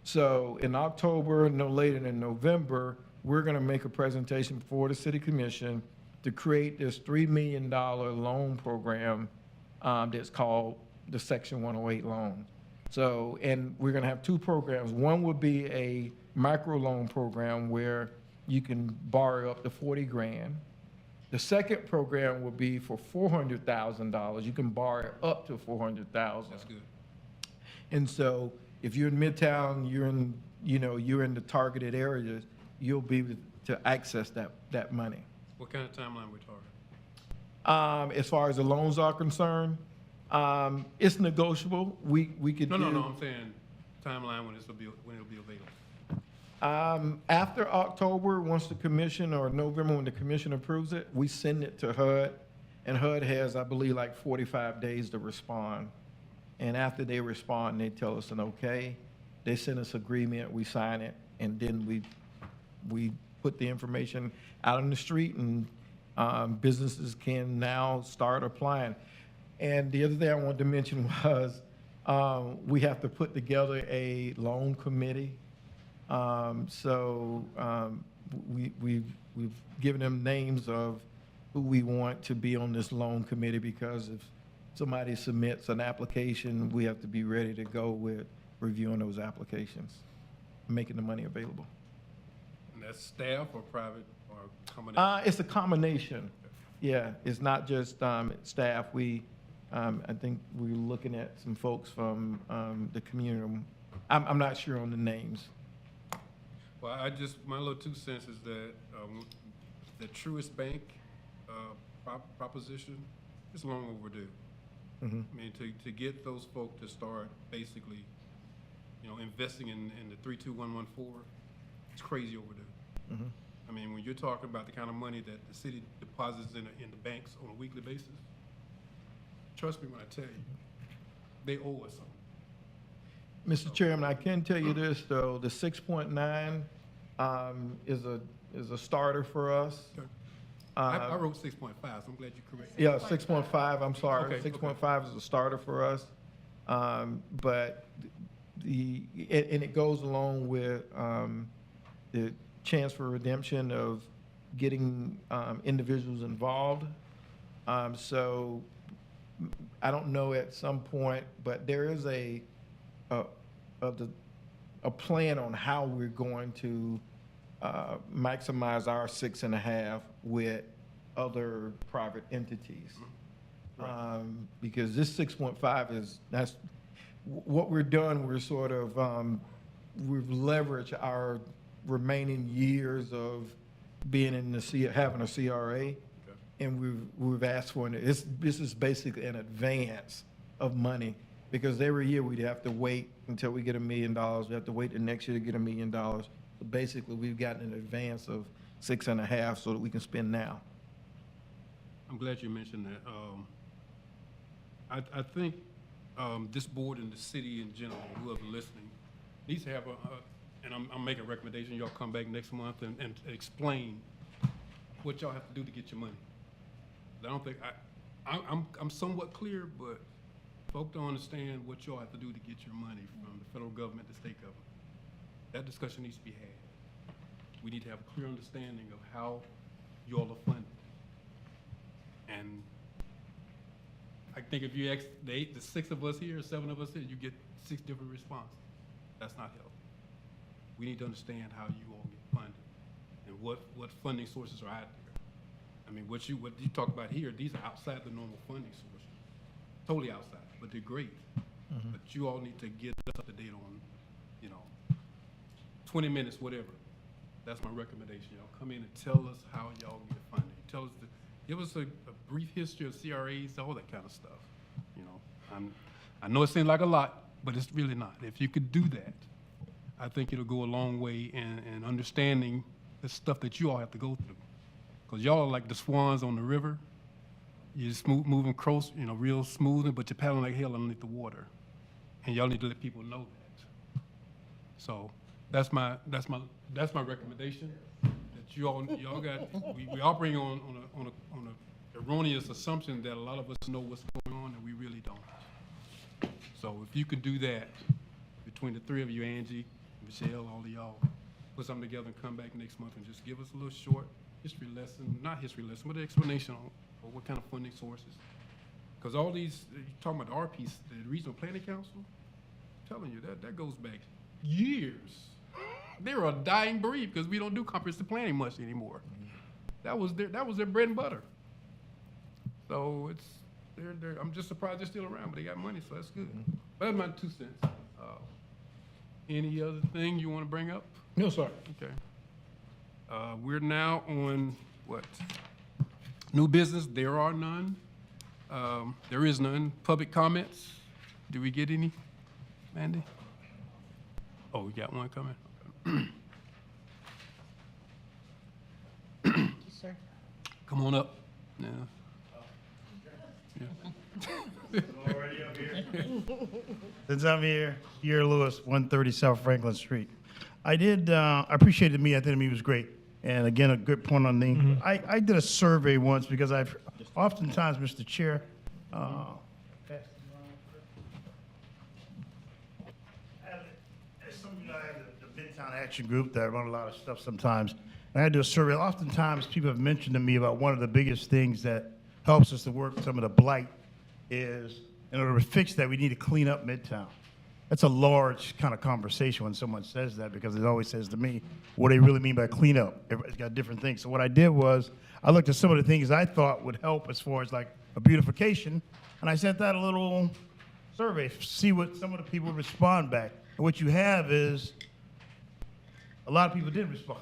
So in October, no later than November, we're going to make a presentation before the city commission to create this $3 million loan program that's called the Section 108 loan. So, and we're going to have 2 programs. One will be a microloan program where you can borrow up to 40 grand. The second program will be for $400,000. You can borrow up to $400,000.
That's good.
And so if you're in Midtown, you're in the targeted areas, you'll be able to access that money.
What kind of timeline we talking?
As far as the loans are concerned, it's negotiable. We could
No, I'm saying timeline when it'll be available.
After October, once the commission, or November when the commission approves it, we send it to HUD, and HUD has, I believe, like 45 days to respond. And after they respond, they tell us an okay. They send us agreement, we sign it, and then we put the information out on the street, and businesses can now start applying. And the other thing I wanted to mention was we have to put together a loan committee. We've given them names of who we want to be on this loan committee, because if somebody submits an application, we have to be ready to go with reviewing those applications, making the money available.
And that's staff or private or combination?
It's a combination. Yeah, it's not just staff. I think we're looking at some folks from the community. I'm not sure on the names.
Well, my little 2 cents is that the Truist Bank proposition is long overdue. I mean, to get those folk to start basically, investing in the 32114, it's crazy overdue. I mean, when you're talking about the kind of money that the city deposits in the banks on a weekly basis, trust me when I tell you, they owe us something.
Mr. Chairman, I can tell you this, though, the 6.9 is a starter for us.
Okay. I wrote 6.5, so I'm glad you corrected.
Yeah, 6.5, I'm sorry.
Okay,
6.5 is a starter for us. But and it goes along with the chance for redemption of getting individuals involved. So I don't know at some point, but there is a plan on how we're going to maximize our 6.5 with other private entities. Because this 6.5 that's what we're doing. We're sort of, we've leveraged our remaining years of being in having a CRA. And we've asked for it. This is basically an advance of money, because every year we'd have to wait until we get $1 million. We have to wait the next year to get $1 million. So basically, we've gotten an advance of 6.5 so that we can spend now.
I'm glad you mentioned that. I think this board and the city in general, whoever listening, needs to have and I'm making a recommendation, y'all come back next month and explain what y'all have to do to get your money. I don't think, I'm somewhat clear, but folk don't understand what y'all have to do to get your money from the federal government, the state government. That discussion needs to be had. We need to have a clear understanding of how y'all are funded. And I think if you ask the 6 of us here, 7 of us here, you get 6 different responses. That's not healthy. We need to understand how you all get funded and what funding sources are out there. I mean, what you talk about here, these are outside the normal funding sources, totally outside, but they're great. But you all need to get us up to date on, 20 minutes, whatever. That's my recommendation. Y'all come in and tell us how y'all get funding. Give us a brief history of CRAs, all that kind of stuff. I know it seems like a lot, but it's really not. If you could do that, I think it'll go a long way in understanding the stuff that you all have to go through. Because y'all are like the swans on the river. You're just moving close, real smooth, but you're paddling like hell underneath the water. And y'all need to let people know that. So that's my recommendation. That y'all got. We operating on a erroneous assumption that a lot of us know what's going on, and we really don't. So if you could do that between the 3 of you, Angie, Michelle, all of y'all, put something together and come back next month and just give us a little short history lesson, not history lesson, but an explanation on what kind of funding sources. Because all these, you're talking about the RPs, the Regional Planning Council, I'm telling you, that goes back years. They're a dying breed because we don't do comprehensive planning much anymore. That was their bread and butter. So I'm just surprised they're still around, but they got money, so that's good. But that's my 2 cents. Any other thing you want to bring up?
No, sir.
Okay. We're now on what? New business. There are none. There is none. Public comments. Do we get any, Mandy? Oh, we got one coming.
Sir.
Come on up. Yeah.
Already up here. Since I'm here, Lewis, 130 South Franklin Street. I appreciated the meeting. I think the meeting was great. And again, a good point on the, I did a survey once because I've oftentimes, Mr. Chair, some of you know, I have the Midtown Action Group that run a lot of stuff sometimes. And I had to do a survey. Oftentimes, people have mentioned to me about one of the biggest things that helps us to work with some of the blight is, in order to fix that, we need to clean up Midtown. That's a large kind of conversation when someone says that, because it always says to me, what do they really mean by cleanup? Everybody's got different things. So what I did was, I looked at some of the things I thought would help as far as like a beautification, and I sent out a little survey, see what some of the people respond back. And what you have is, a lot of people did respond.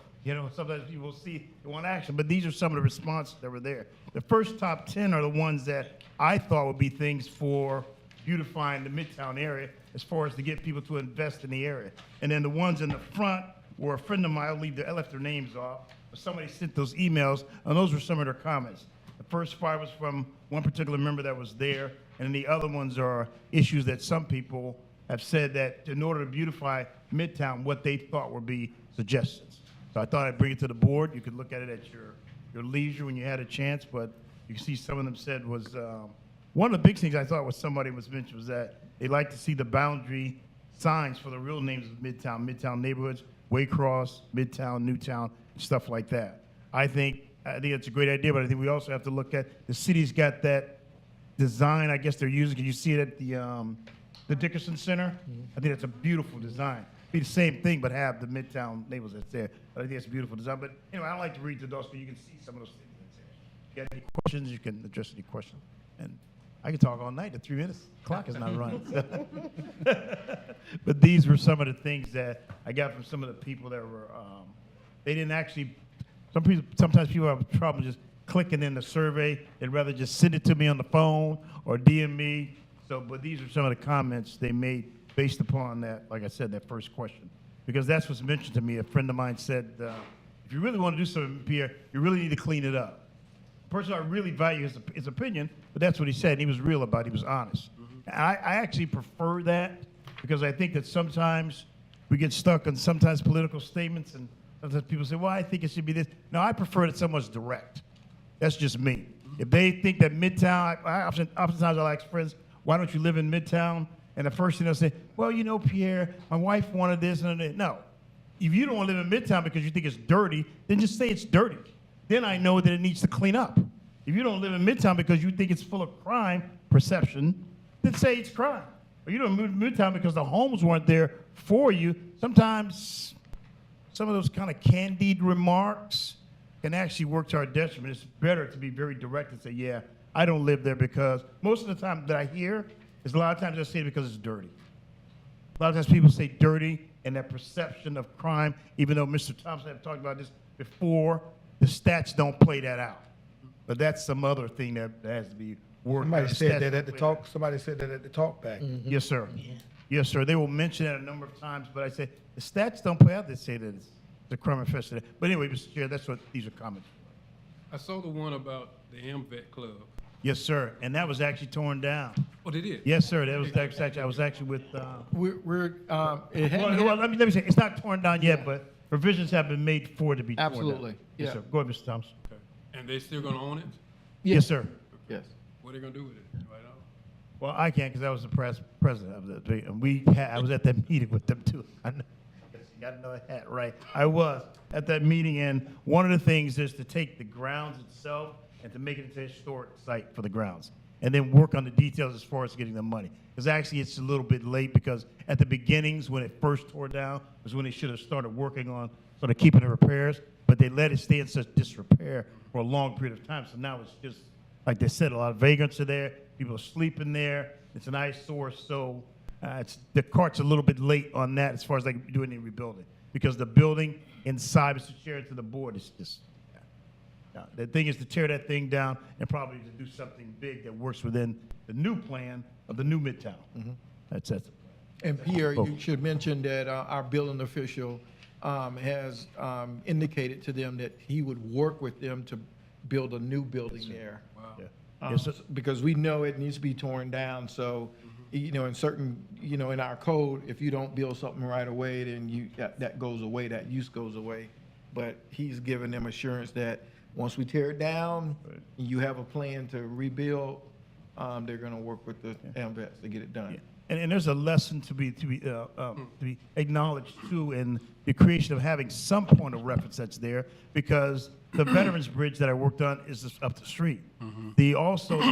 Sometimes people see they want action, but these are some of the responses that were there. The first top 10 are the ones that I thought would be things for beautifying the Midtown area, as far as to get people to invest in the area. And then the ones in the front were a friend of mine, I left their names off, but somebody sent those emails, and those were some of their comments. The first 5 was from one particular member that was there, and then the other ones are issues that some people have said that in order to beautify Midtown, what they thought would be suggestions. So I thought I'd bring it to the board. You could look at it at your your leisure when you had a chance, but you can see some of them said was, one of the big things I thought was somebody was mentioned was that they like to see the boundary signs for the real names of Midtown neighborhoods, Waycross, Midtown, Newtown, stuff like that. I think it's a great idea, but I think we also have to look at, the city's got that design, I guess they're using, can you see it at the Dickerson Center? I think that's a beautiful design. Be the same thing, but have the Midtown neighborhoods that's there. But I think it's a beautiful design. But anyway, I like to read through those, so you can see some of those things that's there. If you got any questions, you can address any questions. And I can talk all night. The 3 minutes clock is not running. But these were some of the things that I got from some of the people that were, they didn't actually, sometimes people have trouble just clicking in the survey. They'd rather just send it to me on the phone or DM me. So, but these are some of the comments they made based upon that, like I said, that first question. Because that's what's mentioned to me. A friend of mine said, if you really want to do something, Pierre, you really need to clean it up. The person I really value his opinion, but that's what he said. He was real about it. He was honest. I actually prefer that because I think that sometimes we get stuck on sometimes political statements and sometimes people say, well, I think it should be this. No, I prefer that someone's direct. That's just me. If they think that Midtown, oftentimes I'll ask friends, why don't you live in Midtown? And the first thing they'll say, well, you know, Pierre, my wife wanted this and that. No. If you don't want to live in Midtown because you think it's dirty, then just say it's dirty. Then I know that it needs to clean up. If you don't live in Midtown because you think it's full of crime perception, then say it's crime. Or you don't move to Midtown because the homes weren't there for you. Sometimes some of those kind of candied remarks can actually work to our detriment. It's better to be very direct and say, yeah, I don't live there because most of the time that I hear is a lot of times I say it because it's dirty. A lot of times people say dirty and that perception of crime, even though Mr. Thompson had talked about this before, the stats don't play that out. But that's some other thing that has to be worked out.
Somebody said that at the talk. Somebody said that at the talk back.
Yes, sir. Yeah. Yes, sir. They will mention that a number of times, but I say the stats don't play out. They say that it's the crime infested. But anyway, Mr. Chair, that's what these are comments.
I saw the one about the AMVET Club.
Yes, sir. And that was actually torn down.
Oh, they did?
Yes, sir. That was actually, I was actually with.
Let
me say, it's not torn down yet, but provisions have been made for it to be torn down.
Absolutely.
Yes,
Yeah.
sir. Go ahead, Mr. Thompson.
Okay. And they still gonna own it?
Yes, sir.
Yes.
What are they gonna do with it? Right on.
Well, I can't because I was the president of the, and I was at that meeting with them too. I know. You got another hat, right? I was at that meeting, and one of the things is to take the grounds itself and to make it into a historic site for the grounds, and then work on the details as far as getting the money. Because actually, it's a little bit late because at the beginnings, when it first tore down, was when they should have started working on sort of keeping the repairs, but they let it stay in such disrepair for a long period of time. So now it's just, like they said, a lot of vagrants are there, people are sleeping there, it's an eyesore, so the cart's a little bit late on that as far as like doing any rebuilding. Because the building inside, Mr. Chair, to the board, is just, the thing is to tear that thing down and probably to do something big that works within the new plan of the new Midtown. That's it.
And Pierre, you should mention that our building official has indicated to them that he would work with them to build a new building there.
Wow.
Yes, sir.
Because we know it needs to be torn down, so, you know, in certain, you know, in our code, if you don't build something right away, then that goes away, that use goes away. But he's given them assurance that once we tear it down, and you have a plan to rebuild, they're gonna work with the AMVETs to get it done.
Yeah. And there's a lesson to be acknowledged too in the creation of having some point of reference that's there, because the Veterans Bridge that I worked on is just up the street. The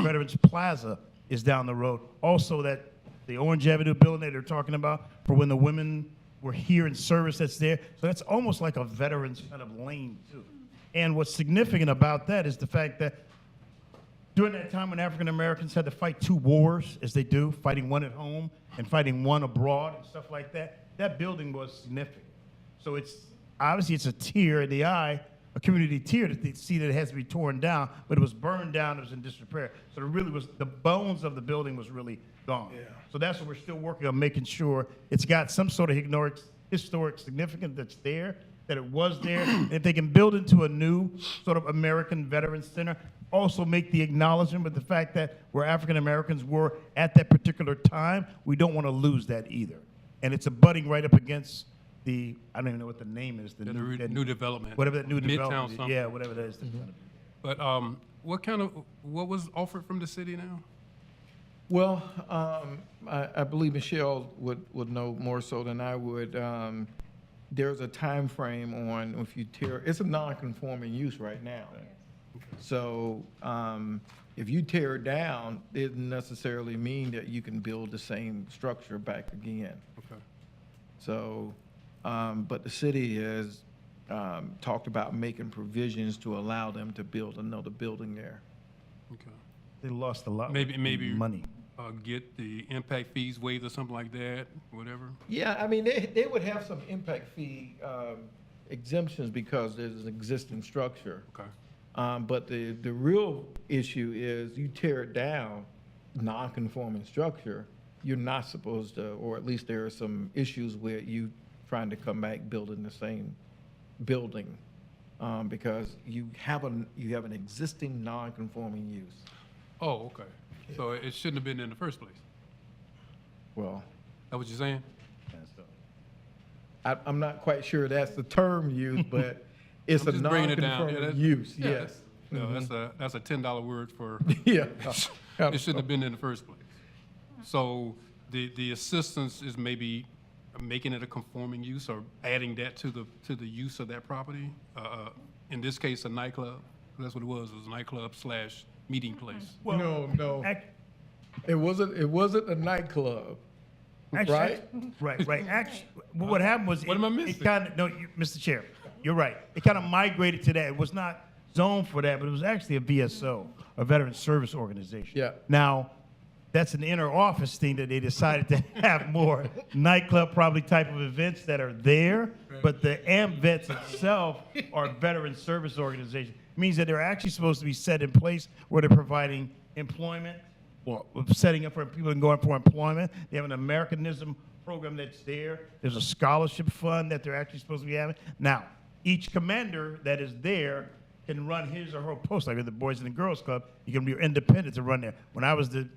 Veterans Plaza is down the road. Also, that the Orange Avenue building that they're talking about for when the women were here in service, that's there. So that's almost like a veterans kind of lane too. And what's significant about that is the fact that during that time when African Americans had to fight two wars, as they do, fighting one at home and fighting one abroad and stuff like that, that building was significant. So it's obviously it's a tear in the eye, a community tear to see that it has to be torn down, but it was burned down, it was in disrepair. So it really was, the bones of the building was really gone. Yeah. So that's what we're still working on, making sure it's got some sort of historic significance that's there, that it was there. And if they can build into a new sort of American Veterans Center, also make the acknowledgement with the fact that where African Americans were at that particular time, we don't want to lose that either. And it's abutting right up against I don't even know what the name is.
New development.
Whatever that new
Midtown
development is.
something.
Yeah, whatever that is.
But what was offered from the city now?
Well, I believe Michelle would know more so than I would. There's a time frame on if you tear, it's a non-conforming use right now. So if you tear it down, it doesn't necessarily mean that you can build the same structure back again.
Okay.
So, but the city has talked about making provisions to allow them to build another building there.
Okay.
They lost a lot
Maybe
of money.
Get the impact fees waived or something like that, whatever.
Yeah, I mean, they would have some impact fee exemptions because there's an existing structure.
Okay.
But the real issue is you tear it down, non-conforming structure, you're not supposed to, or at least there are some issues with you trying to come back building the same building because you have an existing non-conforming use.
Oh, okay. So it shouldn't have been in the first place.
Well,
That what you're saying?
I'm not quite sure that's the term used, but it's
I'm
a
just bringing it down. Yeah,
non-conforming use,
yeah,
yes.
No, that's a $10 word for.
Yeah.
It shouldn't have been in the first place. So the assistance is maybe making it a conforming use or adding that to the use of that property. In this case, a nightclub. That's what it was. It was a nightclub / meeting place.
No. It wasn't a nightclub, right?
Right. Actually, what happened was
What am I missing?
It kind of Mr. Chair, you're right. It kind of migrated to that. It was not zoned for that, but it was actually a VSO, a Veteran Service Organization.
Yeah.
Now, that's an inner office thing that they decided to have more nightclub probably type of events that are there, but the AMVETS itself are a Veteran Service Organization. It means that they're actually supposed to be set in place where they're providing employment, or setting up for people to go out for employment. They have an Americanism program that's there. There's a scholarship fund that they're actually supposed to be having. Now, each commander that is there can run his or her post, like at the Boys and the Girls Club. You can be independent to run there. When I was the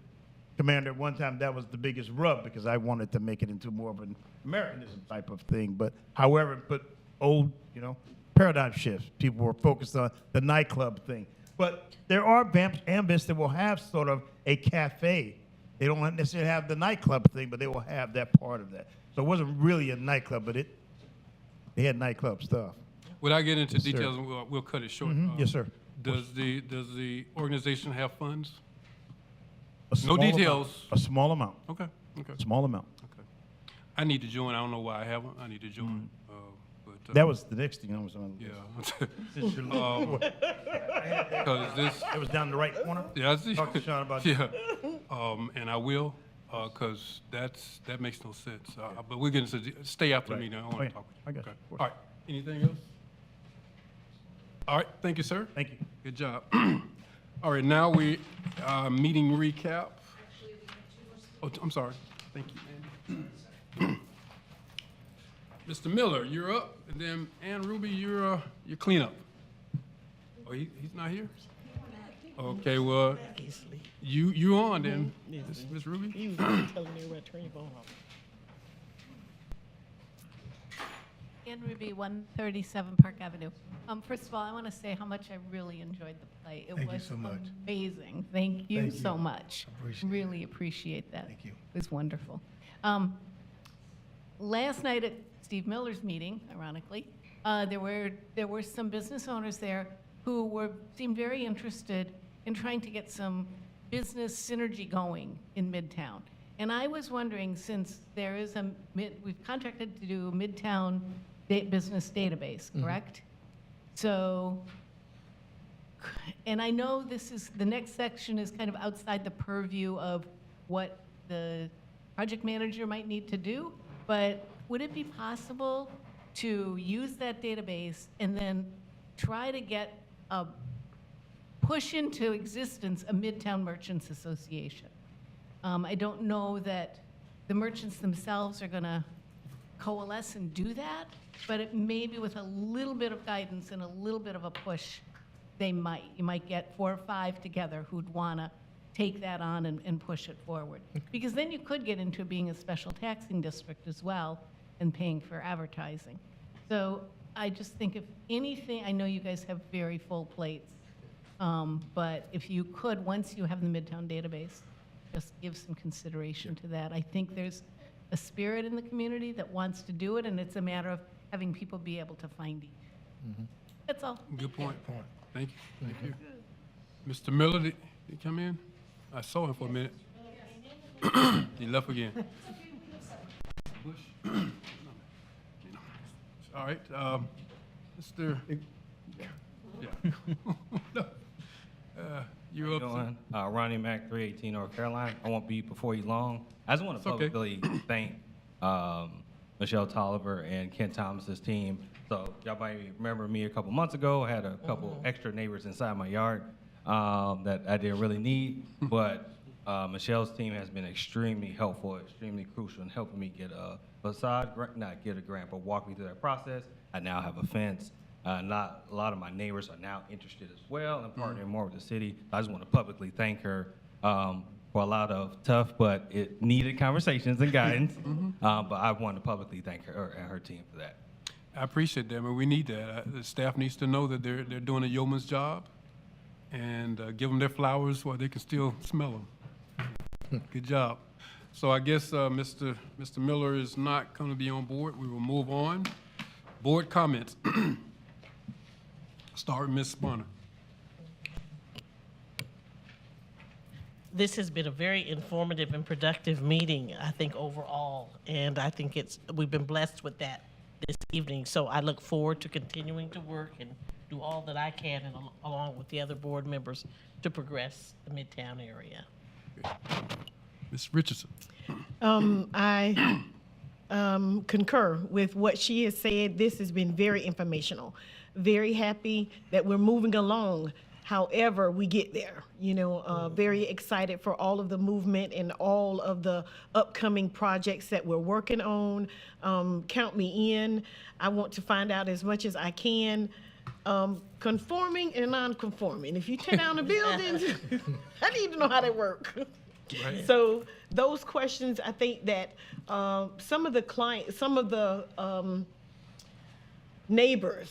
commander at one time, that was the biggest rub because I wanted to make it into more of an Americanism type of thing. But however, old, paradigm shifts. People were focused on the nightclub thing. But there are AMVETS that will have sort of a cafe. They don't necessarily have the nightclub thing, but they will have that part of that. So it wasn't really a nightclub, but they had nightclub stuff.
Without getting into
Yes, sir.
details, we'll cut it short.
Yes, sir.
Does the organization have funds?
A small amount.
details.
A small amount.
Okay.
Small amount.
Okay. I need to join. I don't know why I haven't. I need to join.
That was the next thing I was on.
Yeah.
Since you're
Because this.
It was down the right corner.
Yeah, I see.
Talk to Sean about
Yeah. And I will, because that makes no sense. But we're getting to stay after the meeting. I don't want to talk.
I got you.
Okay. All right. Anything else? All right. Thank you, sir.
Thank you.
Good job. All right. Now meeting recap. Oh, I'm sorry. Thank you, Andy. Mr. Miller, you're up, and then Ann Ruby, you're cleanup. Oh, he's not here? Okay, well, you on then, Ms. Ruby?
You was telling me to turn your phone off.
Ann Ruby, 137 Park Avenue. First of all, I want to say how much I really enjoyed the play. It
Thank you
was
so much.
amazing. Thank you
Thank
so
you.
much. Really appreciate that.
Thank you.
It was wonderful. Last night at Steve Miller's meeting, ironically, there were some business owners there who seemed very interested in trying to get some business synergy going in Midtown. And I was wondering, since there is we've contracted to do Midtown business database, correct? So, and I know the next section is kind of outside the purview of what the project manager might need to do, but would it be possible to use that database and then try to push into existence a Midtown Merchants Association? I don't know that the merchants themselves are going to coalesce and do that, but maybe with a little bit of guidance and a little bit of a push, you might get 4 or 5 together who'd want to take that on and push it forward. Because then you could get into being a special taxing district as well and paying for advertising. So I just think if anything, I know you guys have very full plates, But if you could, once you have the Midtown database, just give some consideration to that. I think there's a spirit in the community that wants to do it, and it's a matter of having people be able to find each. That's all.
Good point. Thank you. Thank you. Mr. Miller, did he come in? I saw him for a minute. He left again. Bush? All right, Mr. Yeah. You're up.
Doing? Ronnie Mack, 318 North Carolina. I won't be before you long. I just want to
It's okay.
publicly thank Michelle Tolliver and Ken Thomas's team. So y'all might remember me a couple months ago. I had a couple extra neighbors inside my yard that I didn't really need, but Michelle's team has been extremely helpful, extremely crucial in helping me get a facade, not get a grant, but walk me through that process. I now have a fence. A lot of my neighbors are now interested as well and partnering more with the city. I just want to publicly thank her for a lot of tough but it needed conversations and guidance. But I want to publicly thank her and her team for that.
I appreciate that, but we need that. The staff needs to know that they're doing a yeoman's job, and give them their flowers while they can still smell them. Good job. So I guess Mr. Miller is not going to be on board. We will move on. Board comments. Start with Ms. Bonner.
This has been a very informative and productive meeting, I think, overall, and I think we've been blessed with that this evening. So I look forward to continuing to work and do all that I can, and along with the other board members, to progress the Midtown area.
Ms. Richardson.
I concur with what she has said. This has been very informational. Very happy that we're moving along. However, we get there, very excited for all of the movement and all of the upcoming projects that we're working on. Count me in. I want to find out as much as I can. Conforming and non-conforming. If you tear down a building, I need to know how they work. Right. So those questions, I think that some of the neighbors,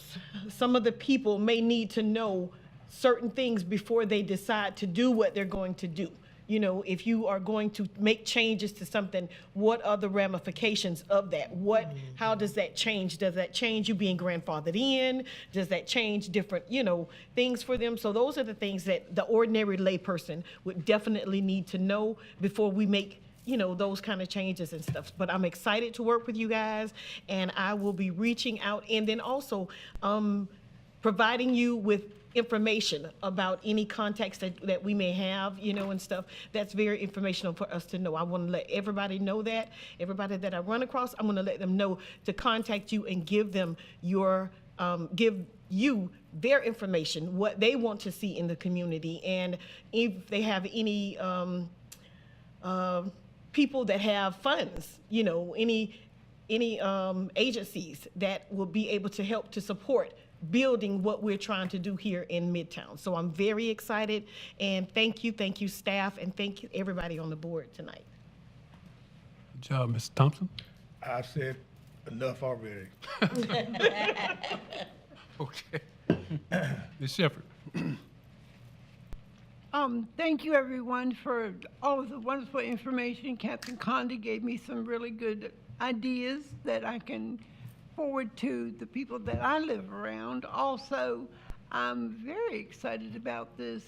some of the people may need to know certain things before they decide to do what they're going to do. If you are going to make changes to something, what are the ramifications of that? How does that change? Does that change you being grandfathered in? Does that change different, things for them? So those are the things that the ordinary layperson would definitely need to know before we make those kind of changes and stuff. But I'm excited to work with you guys, and I will be reaching out and then also providing you with information about any contacts that we may have, and stuff. That's very informational for us to know. I want to let everybody know that. Everybody that I run across, I'm going to let them know to contact you and give them give you their information, what they want to see in the community, and if they have any people that have funds, any agencies that will be able to help to support building what we're trying to do here in Midtown. So I'm very excited, and thank you staff, and thank you everybody on the board tonight.
Good job, Mr. Thompson.
I've said enough already.
Okay. Ms. Shepherd.
Thank you, everyone, for all of the wonderful information. Captain Condi gave me some really good ideas that I can forward to the people that I live around. Also, I'm very excited about this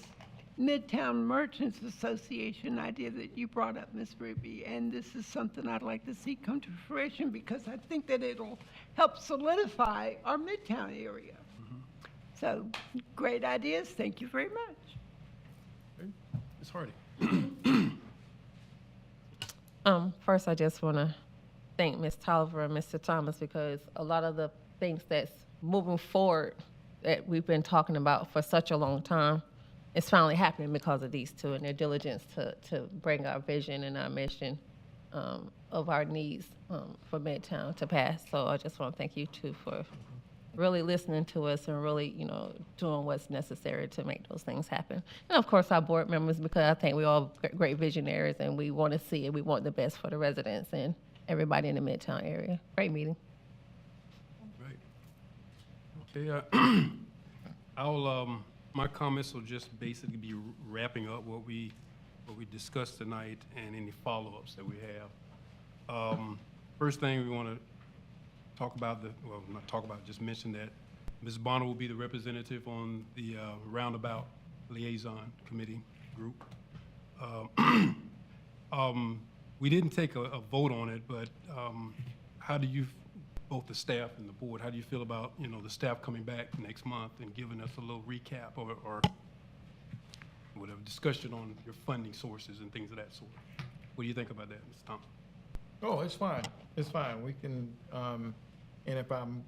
Midtown Merchants Association idea that you brought up, Ms. Ruby, and this is something I'd like to see come to fruition because I think that it'll help solidify our Midtown area. So, great ideas. Thank you very much.
Okay. Ms. Hardy.
First, I just want to thank Ms. Tolliver and Mr. Thomas, because a lot of the things that's moving forward that we've been talking about for such a long time is finally happening because of these two and their diligence to bring our vision and our mission of our needs for Midtown to pass. So I just want to thank you two for really listening to us and really, doing what's necessary to make those things happen. And of course, our board members, because I think we're all great visionaries and we want to see it. We want the best for the residents and everybody in the Midtown area. Great meeting.
Right. Okay. I'll my comments will just basically be wrapping up what we discussed tonight and any follow-ups that we have. First thing we want to talk about, not talk about, just mention that Ms. Bonner will be the representative on the Roundabout Liaison Committee group. We didn't take a vote on it, but how do you, both the staff and the board, how do you feel about, the staff coming back next month and giving us a little recap or whatever, discussion on your funding sources and things of that sort? What do you think about that, Mr. Thompson?
Oh, it's fine. It's fine. We can, and if I'm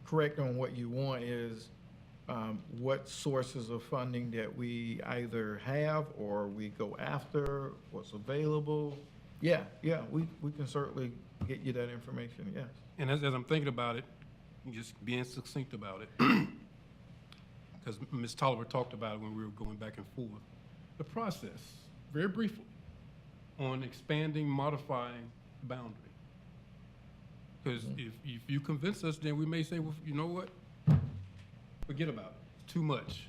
correct on what you want is what sources of funding that we either have or we go after, what's available. Yeah, we can certainly get you that information, yes.
And as I'm thinking about it, just being succinct about it, because Ms. Tolliver talked about it when we were going back and forth. The process, very briefly, on expanding, modifying the boundary. Because if you convince us, then we may say, well, you know what? Forget about it. It's too much.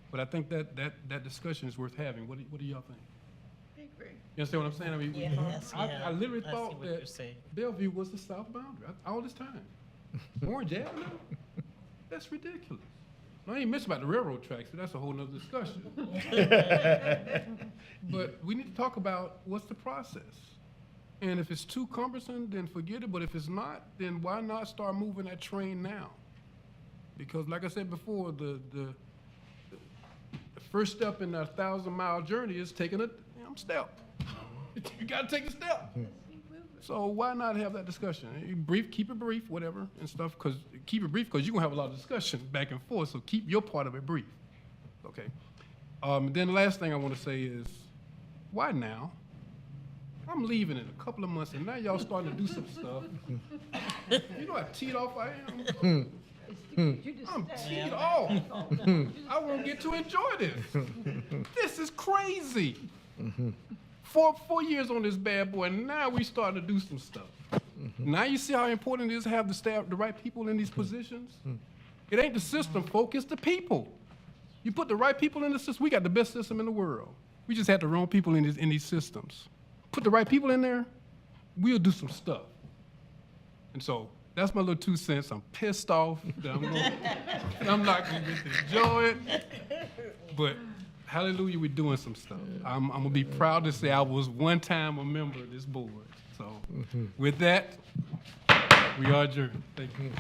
But I think that discussion is worth having. What do y'all think?
I agree.
You understand what I'm saying? I mean,
Yes,
I literally
I see
thought
what you're
that
saying.
Bellevue was the south boundary all this time. Orange Avenue? That's ridiculous. I ain't mentioned about the railroad tracks, but that's a whole nother discussion. But we need to talk about what's the process. And if it's too cumbersome, then forget it. But if it's not, then why not start moving that train now? Because like I said before, the first step in a 1,000-mile journey is taking a damn step. You gotta take a step. So why not have that discussion? Keep it brief, whatever, and stuff, keep it brief because you're gonna have a lot of discussion back and forth, so keep your part of it brief. Okay. Then the last thing I wanna say is, why now? I'm leaving in a couple of months, and now y'all starting to do some stuff. You know how teed off I am? I'm teed off. I won't get to enjoy this. This is crazy. 4 years on this bad boy, and now we starting to do some stuff. Now you see how important it is to have the right people in these positions? It ain't the system, folks, it's the people. You put the right people in the system, we got the best system in the world. We just had the wrong people in these systems. Put the right people in there, we'll do some stuff. And so that's my little 2 cents. I'm pissed off that I'm not gonna get to enjoy it, but hallelujah, we're doing some stuff. I'm gonna be proud to say I was one time a member of this board. So with that, we are adjourned. Thank you.